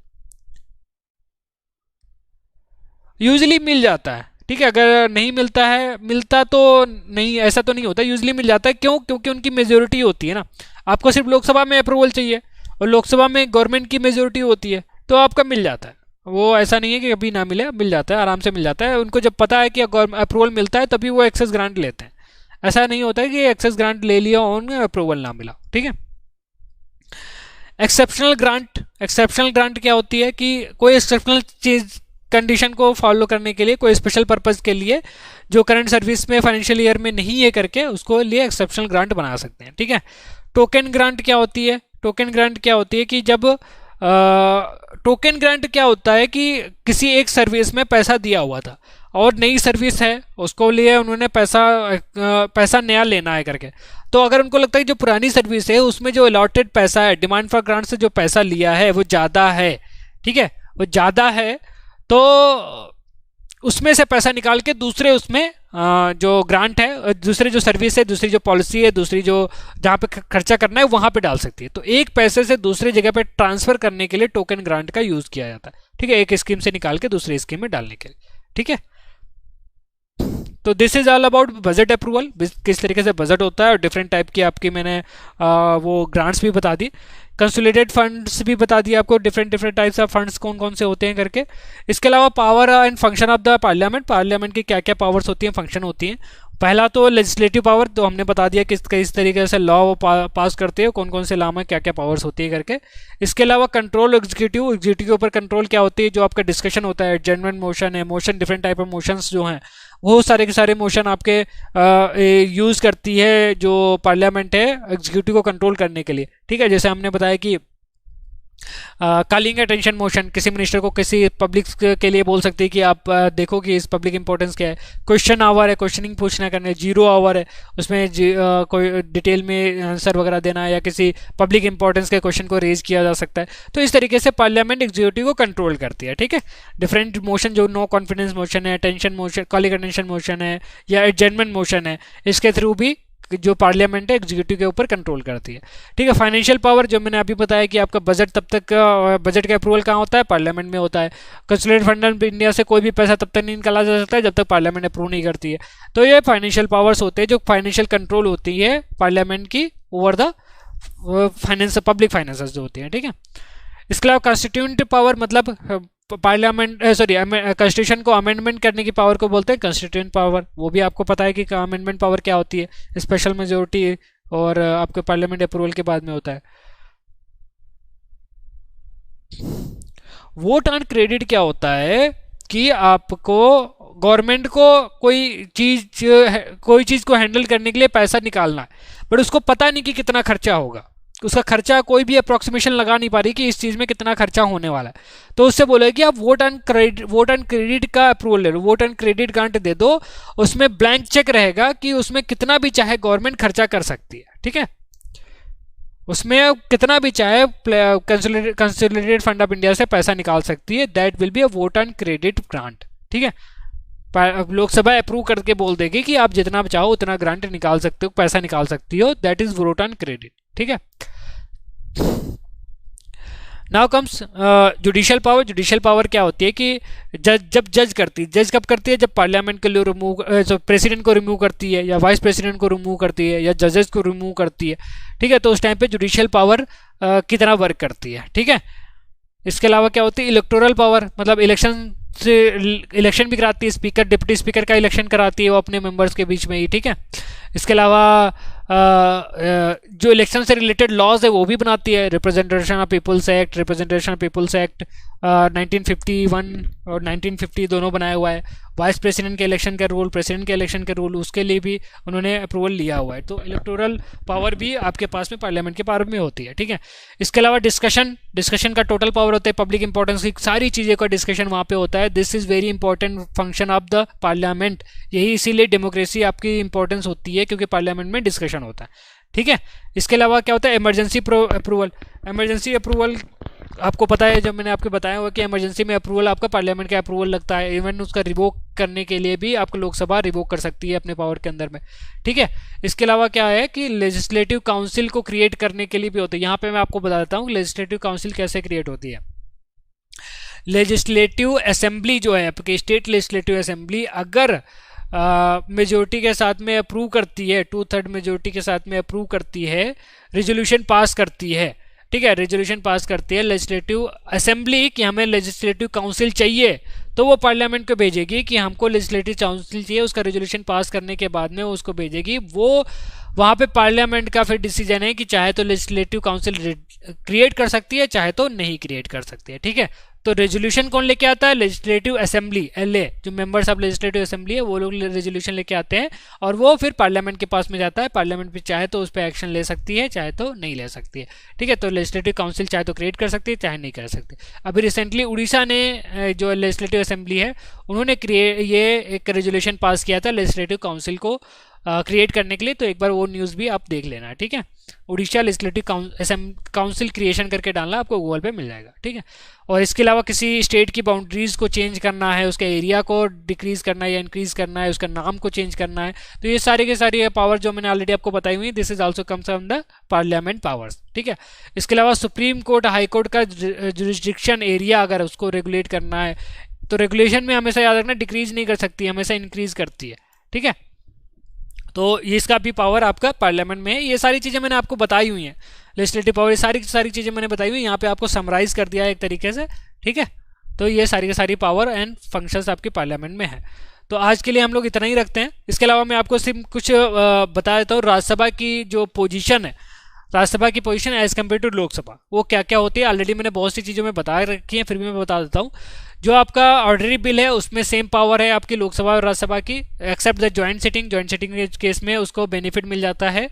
यूजली मिल जाता है, ठीक है। अगर नहीं मिलता तो नहीं, ऐसा तो नहीं होता, यूजली मिल जाता है। क्यों? क्योंकि उनकी मेजोरिटी होती है ना, आपको सिर्फ लोकसभा में अप्रूवल चाहिए और लोकसभा में गवर्नमेंट की मेजोरिटी होती है, तो आपका मिल जाता है। वो ऐसा नहीं है कि कभी ना मिले, मिल जाता है, आराम से मिल जाता है। उनको जब पता है कि अप्रूवल मिलता है तभी वो एक्सेस ग्रांट लेते हैं। ऐसा नहीं होता है कि एक्सेस ग्रांट ले लिया और उन्हें अप्रूवल ना मिला, ठीक है। एक्सेप्शनल ग्रांट क्या होती है कि कोई एक्सेप्शनल चीज कंडीशन को फॉलो करने के लिए, कोई स्पेशल पर्पज के लिए जो करंट सर्विस में फाइनेंशियल ईयर में नहीं है करके, उसको लिए एक्सेप्शनल ग्रांट बना सकते हैं, ठीक है। टोकन ग्रांट क्या होती है? टोकन ग्रांट क्या होती है कि जब टोकन ग्रांट क्या होता है कि किसी एक सर्विस में पैसा दिया हुआ था और नई सर्विस है, उसको लिए उन्होंने पैसा नया लेना है करके, तो अगर उनको लगता है जो पुरानी सर्विस है उसमें जो अलॉटेड पैसा है, डिमांड फॉर ग्रांट से जो पैसा लिया है वो ज़्यादा है, ठीक है, वो ज़्यादा है, तो उसमें से पैसा निकाल के दूसरे उसमें जो ग्रांट है, दूसरे जो सर्विस है, दूसरी जो पॉलिसी है, दूसरी जो जहाँ पे खर्चा करना है वहाँ पे डाल सकती है। तो एक पैसे से दूसरी जगह पे ट्रांसफर करने के लिए टोकन ग्रांट का यूज़ किया जाता है, ठीक है, एक स्कीम से निकाल के दूसरी स्कीम में डालने के लिए, ठीक है। तो this is all about budget approval, किस तरीके से बजट होता है, और डिफरेंट टाइप की आपकी मैंने वो ग्रांट्स भी बता दी, कंसोलिडेटेड फंड्स भी बता दिए आपको, डिफरेंट टाइप्स ऑफ फंड्स कौन कौन से होते हैं करके। इसके अलावा power and function of the parliament की क्या क्या पावर्स होती हैं, फंक्शन होती हैं। पहला तो लेजिस्लेटिव पावर, तो हमने बता दिया किस तरीके से लॉ पास करते हैं, कौन कौन से लॉ में क्या क्या पावर्स होती है करके। इसके अलावा कंट्रोल एग्जीक्यूटिव के ऊपर कंट्रोल क्या होती है, जो आपका डिस्कशन होता है, एडजर्नमेंट मोशन है, motion different type of motions जो हैं वो सारे के सारे मोशन आपके यूज़ करती है जो पार्लियामेंट है एग्जीक्यूटिव को कंट्रोल करने के लिए, ठीक है। जैसे हमने बताया कि कॉलिंग अटेंशन मोशन, किसी मिनिस्टर को किसी पब्लिक के लिए बोल सकती है कि आप देखो कि इस पब्लिक इंपॉर्टेंस क्या है। क्वेश्चन आवर है, क्वेश्चनिंग पूछना करना है। जीरो आवर है, उसमें कोई डिटेल में आंसर वगैरह देना है या किसी पब्लिक इंपॉर्टेंस के क्वेश्चन को रेज किया जा सकता है। तो इस तरीके से पार्लियामेंट एग्जीक्यूटिव को कंट्रोल करती है। ठीक है, डिफरेंट मोशन जो नो कॉन्फिडेंस मोशन है, tension motion, calling attention motion है या एडजर्नमेंट मोशन है, इसके थ्रू भी जो पार्लियामेंट है एग्जीक्यूटिव के ऊपर कंट्रोल करती है। ठीक है, फाइनेंशियल पावर जो मैंने अभी बताया कि आपका बजट तब तक बजट का अप्रूवल कहाँ होता है, पार्लियामेंट में होता है। कंसोलिडेटेड फंड ऑफ इंडिया से कोई भी पैसा तब तक नहीं निकाला जा सकता है जब तक पार्लियामेंट अप्रूव नहीं करती है। तो ये फाइनेंशियल पावर्स होते हैं जो फाइनेंशियल कंट्रोल होती है पार्लियामेंट की over the finance, public finances जो होती है। ठीक है, इसके अलावा कॉन्स्टिट्यूएंट पावर मतलब पार्लियामेंट कॉन्स्टिट्यूशन को अमेंडमेंट करने की पावर को बोलते हैं कॉन्स्टिट्यूएंट पावर। वो भी आपको पता है कि अमेंडमेंट पावर क्या होती है, स्पेशल मेजोरिटी और आपके पार्लियामेंट अप्रूवल के बाद में होता है। वोट ऑन क्रेडिट क्या होता है कि आपको गवर्नमेंट को कोई चीज को हैंडल करने के लिए पैसा निकालना है, बट उसको पता नहीं कि कितना खर्चा होगा, उसका खर्चा कोई भी अप्रोक्सीमेशन लगा नहीं पा रही कि इस चीज में कितना खर्चा होने वाला है। तो उससे बोले कि आप वोट ऑन क्रेडिट का अप्रूवल ले लो, वोट ऑन क्रेडिट ग्रांट दे दो, उसमें ब्लैंक चेक रहेगा कि उसमें कितना भी चाहे गवर्नमेंट खर्चा कर सकती है। ठीक है, उसमें कितना भी चाहे कंसोलिडेटेड फंड ऑफ इंडिया से पैसा निकाल सकती है। That will be a vote on credit grant. ठीक है, लोकसभा अप्रूव करके बोल देगी कि आप जितना चाहो उतना ग्रांट निकाल सकते हो, पैसा निकाल सकती हो। That is vote on credit. ठीक है, now comes judicial power. Judicial power क्या होती है कि जज कब करती है, जब पार्लियामेंट के लिए प्रेसिडेंट को रिमूव करती है या वाइस प्रेसिडेंट को रिमूव करती है या जजेस को रिमूव करती है। ठीक है, तो उस टाइम पे जुडिशियल पावर की तरह वर्क करती है। ठीक है, इसके अलावा क्या होती है इलेक्टोरल पावर, मतलब इलेक्शन भी कराती है, स्पीकर डिप्टी स्पीकर का इलेक्शन कराती है वो अपने मेंबर्स के बीच में ही। ठीक है, इसके अलावा जो इलेक्शन से रिलेटेड लॉज है वो भी बनाती है। रिप्रेजेंटेशन ऑफ पीपल्स एक्ट 1951 और 1950 दोनों बनाया हुआ है। वाइस प्रेसिडेंट के इलेक्शन का रूल, प्रेसिडेंट के इलेक्शन के रूल, उसके लिए भी उन्होंने अप्रूवल लिया हुआ है। तो इलेक्टोरल पावर भी आपके पास में पार्लियामेंट के पावर में होती है। ठीक है, इसके अलावा डिस्कशन का टोटल पावर होता है, पब्लिक इंपॉर्टेंस की सारी चीज़ों का डिस्कशन वहाँ पे होता है। This is very important function of the parliament. यही इसीलिए डेमोक्रेसी आपकी इंपॉर्टेंस होती है क्योंकि पार्लियामेंट में डिस्कशन होता है। ठीक है, इसके अलावा क्या होता है इमरजेंसी अप्रूवल। इमरजेंसी अप्रूवल आपको पता है, जब मैंने आपको बताया हुआ कि इमरजेंसी में अप्रूवल आपका पार्लियामेंट का अप्रूवल लगता है। इवन उसका रिवोक करने के लिए भी आपको लोकसभा रिवोक कर सकती है अपने पावर के अंदर में। ठीक है, इसके अलावा क्या है कि लेजिस्लेटिव काउंसिल को क्रिएट करने के लिए भी होता है। यहाँ पे मैं आपको बता देता हूँ लेजिस्लेटिव काउंसिल कैसे क्रिएट होती है। लेजिस्लेटिव असेंबली जो है आपकी स्टेट लेजिस्लेटिव असेंबली अगर मेजोरिटी के साथ में अप्रूव करती है, 2/3 मेजोरिटी के साथ में अप्रूव करती है, रेजोल्यूशन पास करती है। ठीक है, रेजोल्यूशन पास करती है लेजिस्लेटिव असेंबली कि हमें लेजिस्लेटिव काउंसिल चाहिए, तो वो पार्लियामेंट को भेजेगी कि हमको लेजिस्लेटिव काउंसिल चाहिए। उसका रेजोल्यूशन पास करने के बाद में उसको भेजेगी। वो वहाँ पे पार्लियामेंट का फिर डिसीजन है कि चाहे तो लेजिस्लेटिव काउंसिल क्रिएट कर सकती है, चाहे तो नहीं क्रिएट कर सकती है। ठीक है, तो रेजोल्यूशन कौन लेके आता है, लेजिस्लेटिव असेंबली, LA जो मेंबर्स ऑफ लेजिस्लेटिव असेंबली है वो लोग रेजोल्यूशन लेके आते हैं और वो फिर पार्लियामेंट के पास में जाता है। पार्लियामेंट भी चाहे तो उस पर एक्शन ले सकती है, चाहे तो नहीं ले सकती है। ठीक है, तो लेजिस्लेटिव काउंसिल चाहे तो क्रिएट कर सकती है, चाहे नहीं कर सकती। अभी रिसेंटली उड़ीसा ने जो लेजिस्लेटिव असेंबली है उन्होंने ये एक रेजोल्यूशन पास किया था लेजिस्लेटिव काउंसिल को क्रिएट करने के लिए। तो एक बार वो न्यूज़ भी आप देख लेना। ठीक है, उड़ीसा लेजिस्लेटिव काउंसिल क्रिएशन करके डालना, आपको गूगल पे मिल जाएगा। ठीक है, और इसके अलावा किसी स्टेट की बाउंड्रीज को चेंज करना है, उसके एरिया को डिक्रीज करना है या इंक्रीज करना है, उसका नाम को चेंज करना है, तो ये सारे के सारी पावर जो मैंने ऑलरेडी आपको बताई हुई, this is also comes from the parliament powers. ठीक है, इसके अलावा सुप्रीम कोर्ट, हाई कोर्ट का जुरिस्डिक्शन एरिया अगर उसको रेगुलेट करना है तो रेगुलेशन में हमेशा याद रखना डिक्रीज नहीं कर सकती, हमेशा इंक्रीज करती है। ठीक है, तो ये इसका भी पावर आपका पार्लियामेंट में है। ये सारी चीज़ें मैंने आपको बताई हुई हैं, लेजिस्लेटिव पावर, ये सारी चीज़ें मैंने बताई हुई, यहाँ पे आपको समराइज कर दिया है एक तरीके से। ठीक है, तो ये सारी की सारी पावर एंड फंक्शंस आपके पार्लियामेंट में है। तो आज के लिए हम लोग इतना ही रखते हैं। इसके अलावा मैं आपको सिर्फ कुछ बता देता हूँ राज्यसभा की जो पोजीशन है, राज्यसभा की position as compare to Lok Sabha वो क्या क्या होती है, ऑलरेडी मैंने बहुत सी चीज़ों में बता रखी है, फिर भी मैं बता देता हूँ। जो आपका ऑर्डनरी बिल है उसमें सेम पावर है आपकी लोकसभा और राज्यसभा की, एक्सेप्ट द ज्वाइंट सिटिंग के केस में उसको बेनिफिट मिल जाता है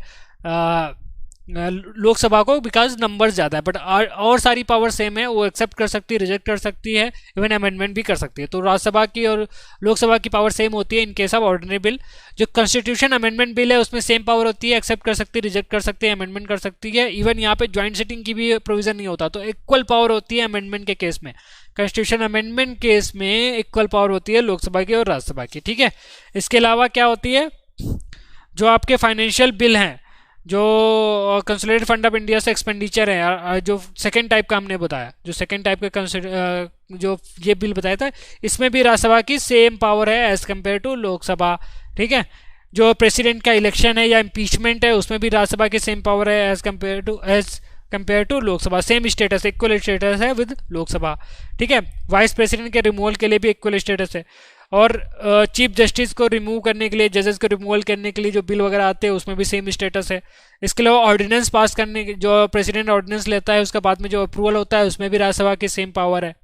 लोकसभा को, बिकॉज नंबर ज़्यादा है। बट और सारी पावर सेम है, वो एक्सेप्ट कर सकती है, रिजेक्ट कर सकती है, इवन अमेंडमेंट भी कर सकती है। तो राज्यसभा की और लोकसभा की पावर सेम होती है in case of ordinary bill. जो कॉन्स्टिट्यूशन अमेंडमेंट बिल है उसमें सेम पावर होती है, एक्सेप्ट कर सकती है, रिजेक्ट कर सकती है, अमेंडमेंट कर सकती है। इवन यहाँ पे ज्वाइंट सिटिंग की भी प्रोविजन नहीं होता, तो इक्वल पावर होती है अमेंडमेंट के केस में। कॉन्स्टिट्यूशन अमेंडमेंट केस में इक्वल पावर होती है लोकसभा की और राज्यसभा की, ठीक है। इसके अलावा क्या होती है, जो आपके फाइनेंशियल बिल हैं, जो कंसोलिडेटेड फंड ऑफ इंडिया से एक्सपेंडिचर है, जो सेकंड टाइप का हमने बताया, जो सेकंड टाइप का जो ये बिल बताया था, इसमें भी राज्यसभा की सेम पावर है एज कम्पेयर टू लोकसभा, ठीक है। जो प्रेसिडेंट का इलेक्शन है या इम्पीचमेंट है, उसमें भी राज्यसभा की सेम पावर है as compare to Lok Sabha. Same status, equal status है विद लोकसभा, ठीक है। वाइस प्रेसिडेंट के रिमूवल के लिए भी इक्वल स्टेटस है। और चीफ जस्टिस को रिमूव करने के लिए, जजेस को रिमूवल करने के लिए जो बिल वगैरह आते हैं उसमें भी सेम स्टेटस है। इसके अलावा ऑर्डिनेंस पास करने के, जो प्रेसिडेंट ऑर्डिनेंस लेता है उसका बाद में जो अप्रूवल होता है, उसमें भी राज्यसभा की सेम पावर है।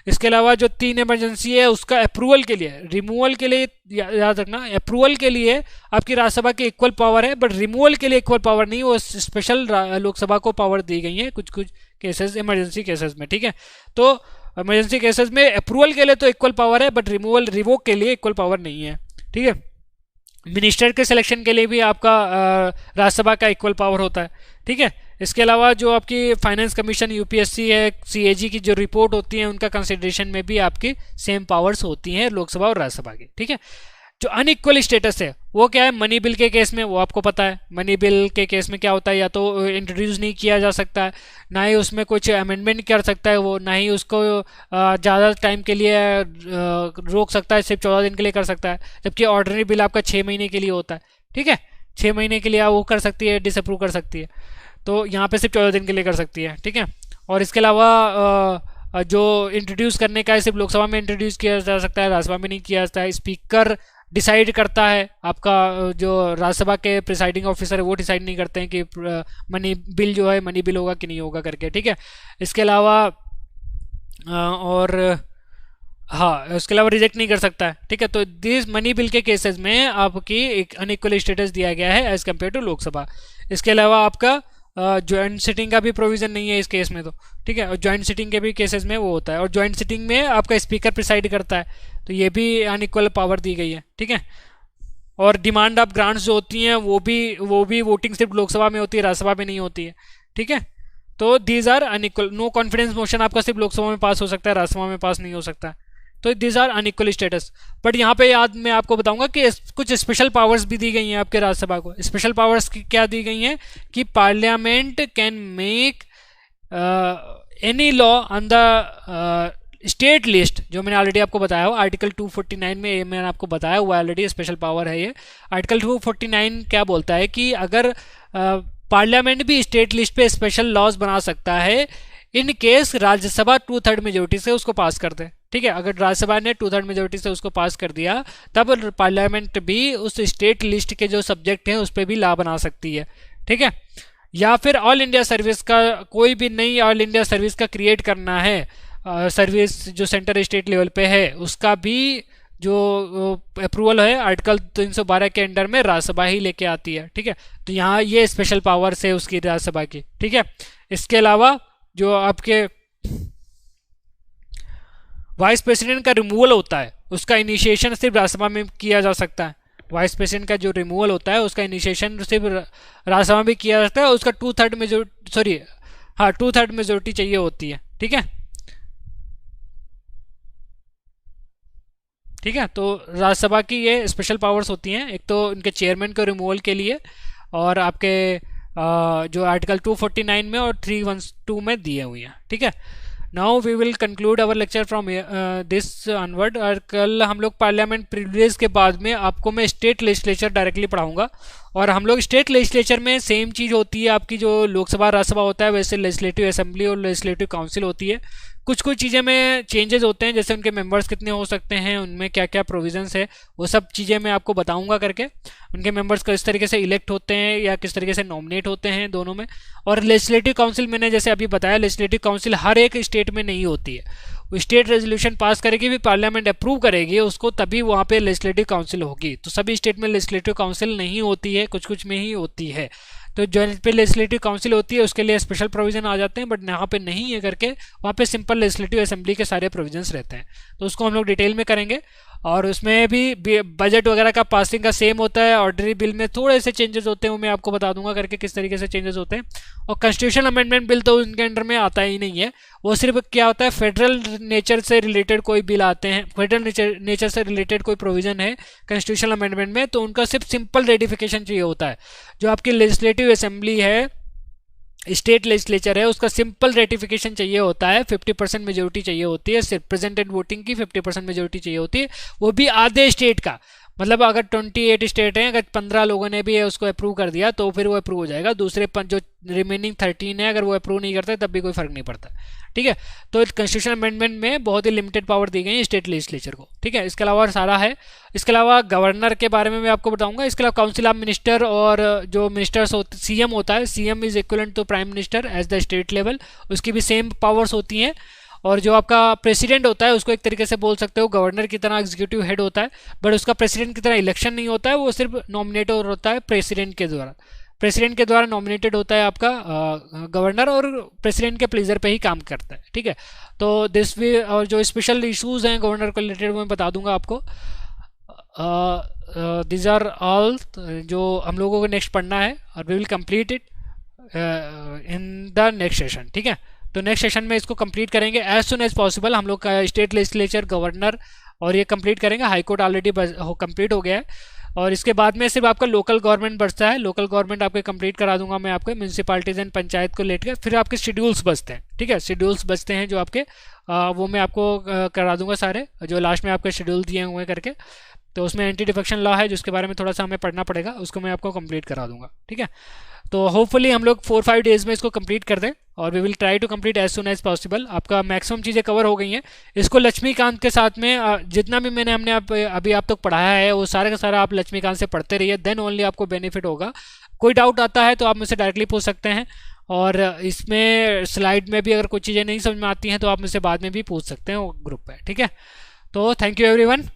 इसके अलावा जो 3 इमरजेंसी है उसका अप्रूवल के लिए, रिमूवल के लिए याद रखना, अप्रूवल के लिए आपकी राज्यसभा की इक्वल पावर है, बट रिमूवल के लिए इक्वल पावर नहीं, वो स्पेशल लोकसभा को पावर दी गई है कुछ कुछ केसेस, इमरजेंसी केसेस में, ठीक है। तो इमरजेंसी केसेस में अप्रूवल के लिए तो इक्वल पावर है, बट रिवोक के लिए इक्वल पावर नहीं है, ठीक है। मिनिस्टर के सिलेक्शन के लिए भी आपका राज्यसभा का इक्वल पावर होता है, ठीक है। इसके अलावा जो आपकी फाइनेंस कमीशन, यूपीएससी है, सीएजी की जो रिपोर्ट होती है, उनका कंसिडरेशन में भी आपकी सेम पावर्स होती हैं लोकसभा और राज्यसभा की, ठीक है। जो अनइक्वल स्टेटस है वो क्या है, मनी बिल के केस में, वो आपको पता है। मनी बिल के केस में क्या होता है, या तो इंट्रोड्यूस नहीं किया जा सकता है, ना ही उसमें कुछ अमेंडमेंट कर सकता है वो, ना ही उसको ज़्यादा टाइम के लिए रोक सकता है, सिर्फ 14 दिन के लिए कर सकता है। जबकि ऑर्डिनरी बिल आपका 6 महीने के लिए होता है, ठीक है। 6 महीने के लिए वो कर सकती है, डिसअप्रूव कर सकती है। तो यहाँ पे सिर्फ 14 दिन के लिए कर सकती है, ठीक है। और इसके अलावा जो इंट्रोड्यूस करने का है सिर्फ लोकसभा में इंट्रोड्यूस किया जा सकता है, राज्यसभा में नहीं किया जाता है। स्पीकर डिसाइड करता है, आपका जो राज्यसभा के प्रिसाइडिंग ऑफिसर है वो डिसाइड नहीं करते हैं कि मनी बिल जो है मनी बिल होगा कि नहीं होगा करके, ठीक है। इसके अलावा और हाँ, उसके अलावा रिजेक्ट नहीं कर सकता है, ठीक है। तो दिस मनी बिल के केसेस में आपकी एक अनइक्वल स्टेटस दिया गया है एज कम्पेयर टू लोकसभा। इसके अलावा आपका ज्वाइंट सिटिंग का भी प्रोविजन नहीं है इस केस में, तो ठीक है। और ज्वाइंट सिटिंग के भी केसेस में वो होता है, और ज्वाइंट सिटिंग में आपका स्पीकर प्रिसाइड करता है, तो ये भी अनइक्वल पावर दी गई है, ठीक है। और डिमांड ऑफ ग्रांट्स जो होती हैं वो भी वोटिंग सिर्फ लोकसभा में होती है, राज्यसभा में नहीं होती है, ठीक है। तो these are unequal. No confidence motion आपका सिर्फ लोकसभा में पास हो सकता है, राज्यसभा में पास नहीं हो सकता। तो this are unequal status. But यहाँ पे याद मैं आपको बताऊंगा कि कुछ स्पेशल पावर्स भी दी गई हैं आपके राज्यसभा को। स्पेशल पावर्स क्या दी गई हैं कि parliament can make any law on the state list, जो मैंने ऑलरेडी आपको बताया हो आर्टिकल 249 में, मैंने आपको बताया हुआ ऑलरेडी, स्पेशल पावर है ये। आर्टिकल 249 क्या बोलता है कि अगर पार्लियामेंट भी स्टेट लिस्ट पे स्पेशल लॉज बना सकता है इन केस राज्यसभा 2/3 मेजोरिटी से उसको पास कर दे, ठीक है। अगर राज्यसभा ने 2/3 मेजोरिटी से उसको पास कर दिया, तब पार्लियामेंट भी उस स्टेट लिस्ट के जो सब्जेक्ट हैं उस पर भी लॉ बना सकती है, ठीक है। या फिर ऑल इंडिया सर्विस का, कोई भी नई ऑल इंडिया सर्विस का क्रिएट करना है, सर्विस जो सेंटर स्टेट लेवल पे है, उसका भी जो अप्रूवल है आर्टिकल 312 के अंडर में राज्यसभा ही लेके आती है, ठीक है। तो यहाँ ये स्पेशल पावर्स है उसकी राज्यसभा की, ठीक है। इसके अलावा जो आपके वाइस प्रेसिडेंट का रिमूवल होता है, उसका इनिशिएशन सिर्फ राज्यसभा में किया जा सकता है। वाइस प्रेसिडेंट का जो रिमूवल होता है उसका इनिशिएशन सिर्फ राज्यसभा में किया जाता है, उसका 2/3 मेजोरिटी चाहिए होती है, ठीक है। ठीक है, तो राज्यसभा की ये स्पेशल पावर्स होती हैं, एक तो इनके चेयरमैन को रिमूवल के लिए, और आपके जो आर्टिकल 249 में और 312 में दिए हुए हैं, ठीक है। Now we will conclude our lecture from this onward. और कल हम लोग पार्लियामेंट प्रिविलेज के बाद में आपको मैं स्टेट लेजिस्लेचर डायरेक्टली पढ़ाऊंगा, और हम लोग स्टेट लेजिस्लेचर में सेम चीज़ होती है आपकी, जो लोकसभा राज्यसभा होता है वैसे लेजिस्लेटिव असेंबली और लेजिस्लेटिव काउंसिल होती है। कुछ चीज़ें में चेंजेस होते हैं, जैसे उनके मेंबर्स कितने हो सकते हैं, उनमें क्या क्या प्रोविजंस है, वो सब चीज़ें मैं आपको बताऊंगा करके। उनके मेंबर्स किस तरीके से इलेक्ट होते हैं या किस तरीके से नॉमिनेट होते हैं दोनों में। और लेजिस्लेटिव काउंसिल मैंने जैसे अभी बताया, लेजिस्लेटिव काउंसिल हर एक स्टेट में नहीं होती है, वो स्टेट रेजोल्यूशन पास करेगी, भी पार्लियामेंट अप्रूव करेगी उसको, तभी वहाँ पे लेजिस्लेटिव काउंसिल होगी। तो सभी स्टेट में लेजिस्लेटिव काउंसिल नहीं होती है, कुछ में ही होती है। तो जहाँ पे लेजिस्लेटिव काउंसिल होती है उसके लिए स्पेशल प्रोविजन आ जाते हैं, बट यहाँ पे नहीं है करके वहाँ पे सिंपल लेजिस्लेटिव असेंबली के सारे प्रोविजंस रहते हैं। तो उसको हम लोग डिटेल में करेंगे। और उसमें भी बजट वगैरह का पासिंग का सेम होता है, ऑर्डनरी बिल में थोड़े से चेंजेस होते हैं, वो मैं आपको बता दूंगा करके किस तरीके से चेंजेस होते हैं। और कॉन्स्टिट्यूशन अमेंडमेंट बिल तो उनके अंडर में आता ही नहीं है, वो सिर्फ क्या होता है फेडरल नेचर से रिलेटेड कोई बिल आते हैं, फेडरल नेचर से रिलेटेड कोई प्रोविजन है कॉन्स्टिट्यूशन अमेंडमेंट में, तो उनका सिर्फ सिंपल रेटिफिकेशन चाहिए होता है। जो आपकी लेजिस्लेटिव असेंबली है, स्टेट लेजिस्लेचर है, उसका सिंपल रेटिफिकेशन चाहिए होता है, 50% मेजोरिटी चाहिए होती है, रिप्रेजेंटेड वोटिंग की 50% मेजोरिटी चाहिए होती है, वो भी आधे स्टेट का। मतलब अगर 28 स्टेट हैं, अगर 15 लोगों ने भी उसको अप्रूव कर दिया तो फिर वो अप्रूव हो जाएगा, दूसरे जो रिमेनिंग 13 है अगर वो अप्रूव नहीं करते तब भी कोई फर्क नहीं पड़ता। ठीक है, तो कॉन्स्टिट्यूशन अमेंडमेंट में बहुत ही लिमिटेड पावर दी गई है स्टेट लेजिस्लेचर को। ठीक है, इसके अलावा सारा है। इसके अलावा गवर्नर के बारे में मैं आपको बताऊंगा। इसके अलावा काउंसिल ऑफ मिनिस्टर और जो मिनिस्टर्स होते, सीएम होता है, CM is equivalent to prime minister as the state level, उसकी भी सेम पावर्स होती हैं। और जो आपका प्रेसिडेंट होता है उसको एक तरीके से बोल सकते हो गवर्नर की तरह एग्जीक्यूटिव हेड होता है, बट उसका प्रेसिडेंट की तरह इलेक्शन नहीं होता है, वो सिर्फ नॉमिनेट होता है प्रेसिडेंट के द्वारा। प्रेसिडेंट के द्वारा नॉमिनेटेड होता है आपका गवर्नर, और प्रेसिडेंट के प्लेजर पे ही काम करता है। ठीक है, तो दिस भी, और जो स्पेशल इश्यूज हैं गवर्नर को रिलेटेड वो मैं बता दूंगा आपको। दिस आर ऑल जो हम लोगों को नेक्स्ट पढ़ना है, और we will complete it in the next session. ठीक है, तो नेक्स्ट सेशन में इसको कंप्लीट करेंगे एज सुन एज पॉसिबल। हम लोग का स्टेट लेजिस्लेचर, गवर्नर और ये कंप्लीट करेंगे। हाई कोर्ट ऑलरेडी कंप्लीट हो गया है, और इसके बाद में सिर्फ आपका लोकल गवर्नमेंट बचता है। लोकल गवर्नमेंट आपके कंप्लीट करा दूंगा मैं आपके, म्यूनसिपालिटीज एंड पंचायत को लेकर। फिर आपके शेड्यूल्स बचते हैं। ठीक है, शेड्यूल्स बचते हैं जो आपके वो मैं आपको करा दूंगा सारे, जो लास्ट में आपके शेड्यूल दिए हुए करके। तो उसमें एंटी डिफेक्शन लॉ है जिसके बारे में थोड़ा सा हमें पढ़ना पड़ेगा, उसको मैं आपको कंप्लीट करा दूंगा। ठीक है, तो होपफुली हम लोग 4-5 डेज में इसको कंप्लीट कर दें, और we will try to complete as soon as possible. आपका मैक्सिमम चीज़ें कवर हो गई हैं। इसको लक्ष्मीकांत के साथ में जितना भी हमने अभी आप तक पढ़ाया है वो सारा का सारा आप लक्ष्मीकांत से पढ़ते रहिए, देन ओनली आपको बेनिफिट होगा। कोई डाउट आता है तो आप मुझसे डायरेक्टली पूछ सकते हैं, और इसमें स्लाइड में भी अगर कोई चीज़ें नहीं समझ में आती हैं तो आप मुझसे बाद में भी पूछ सकते हैं वो ग्रुप पे। ठीक है, तो थैंक यू एवरीवन।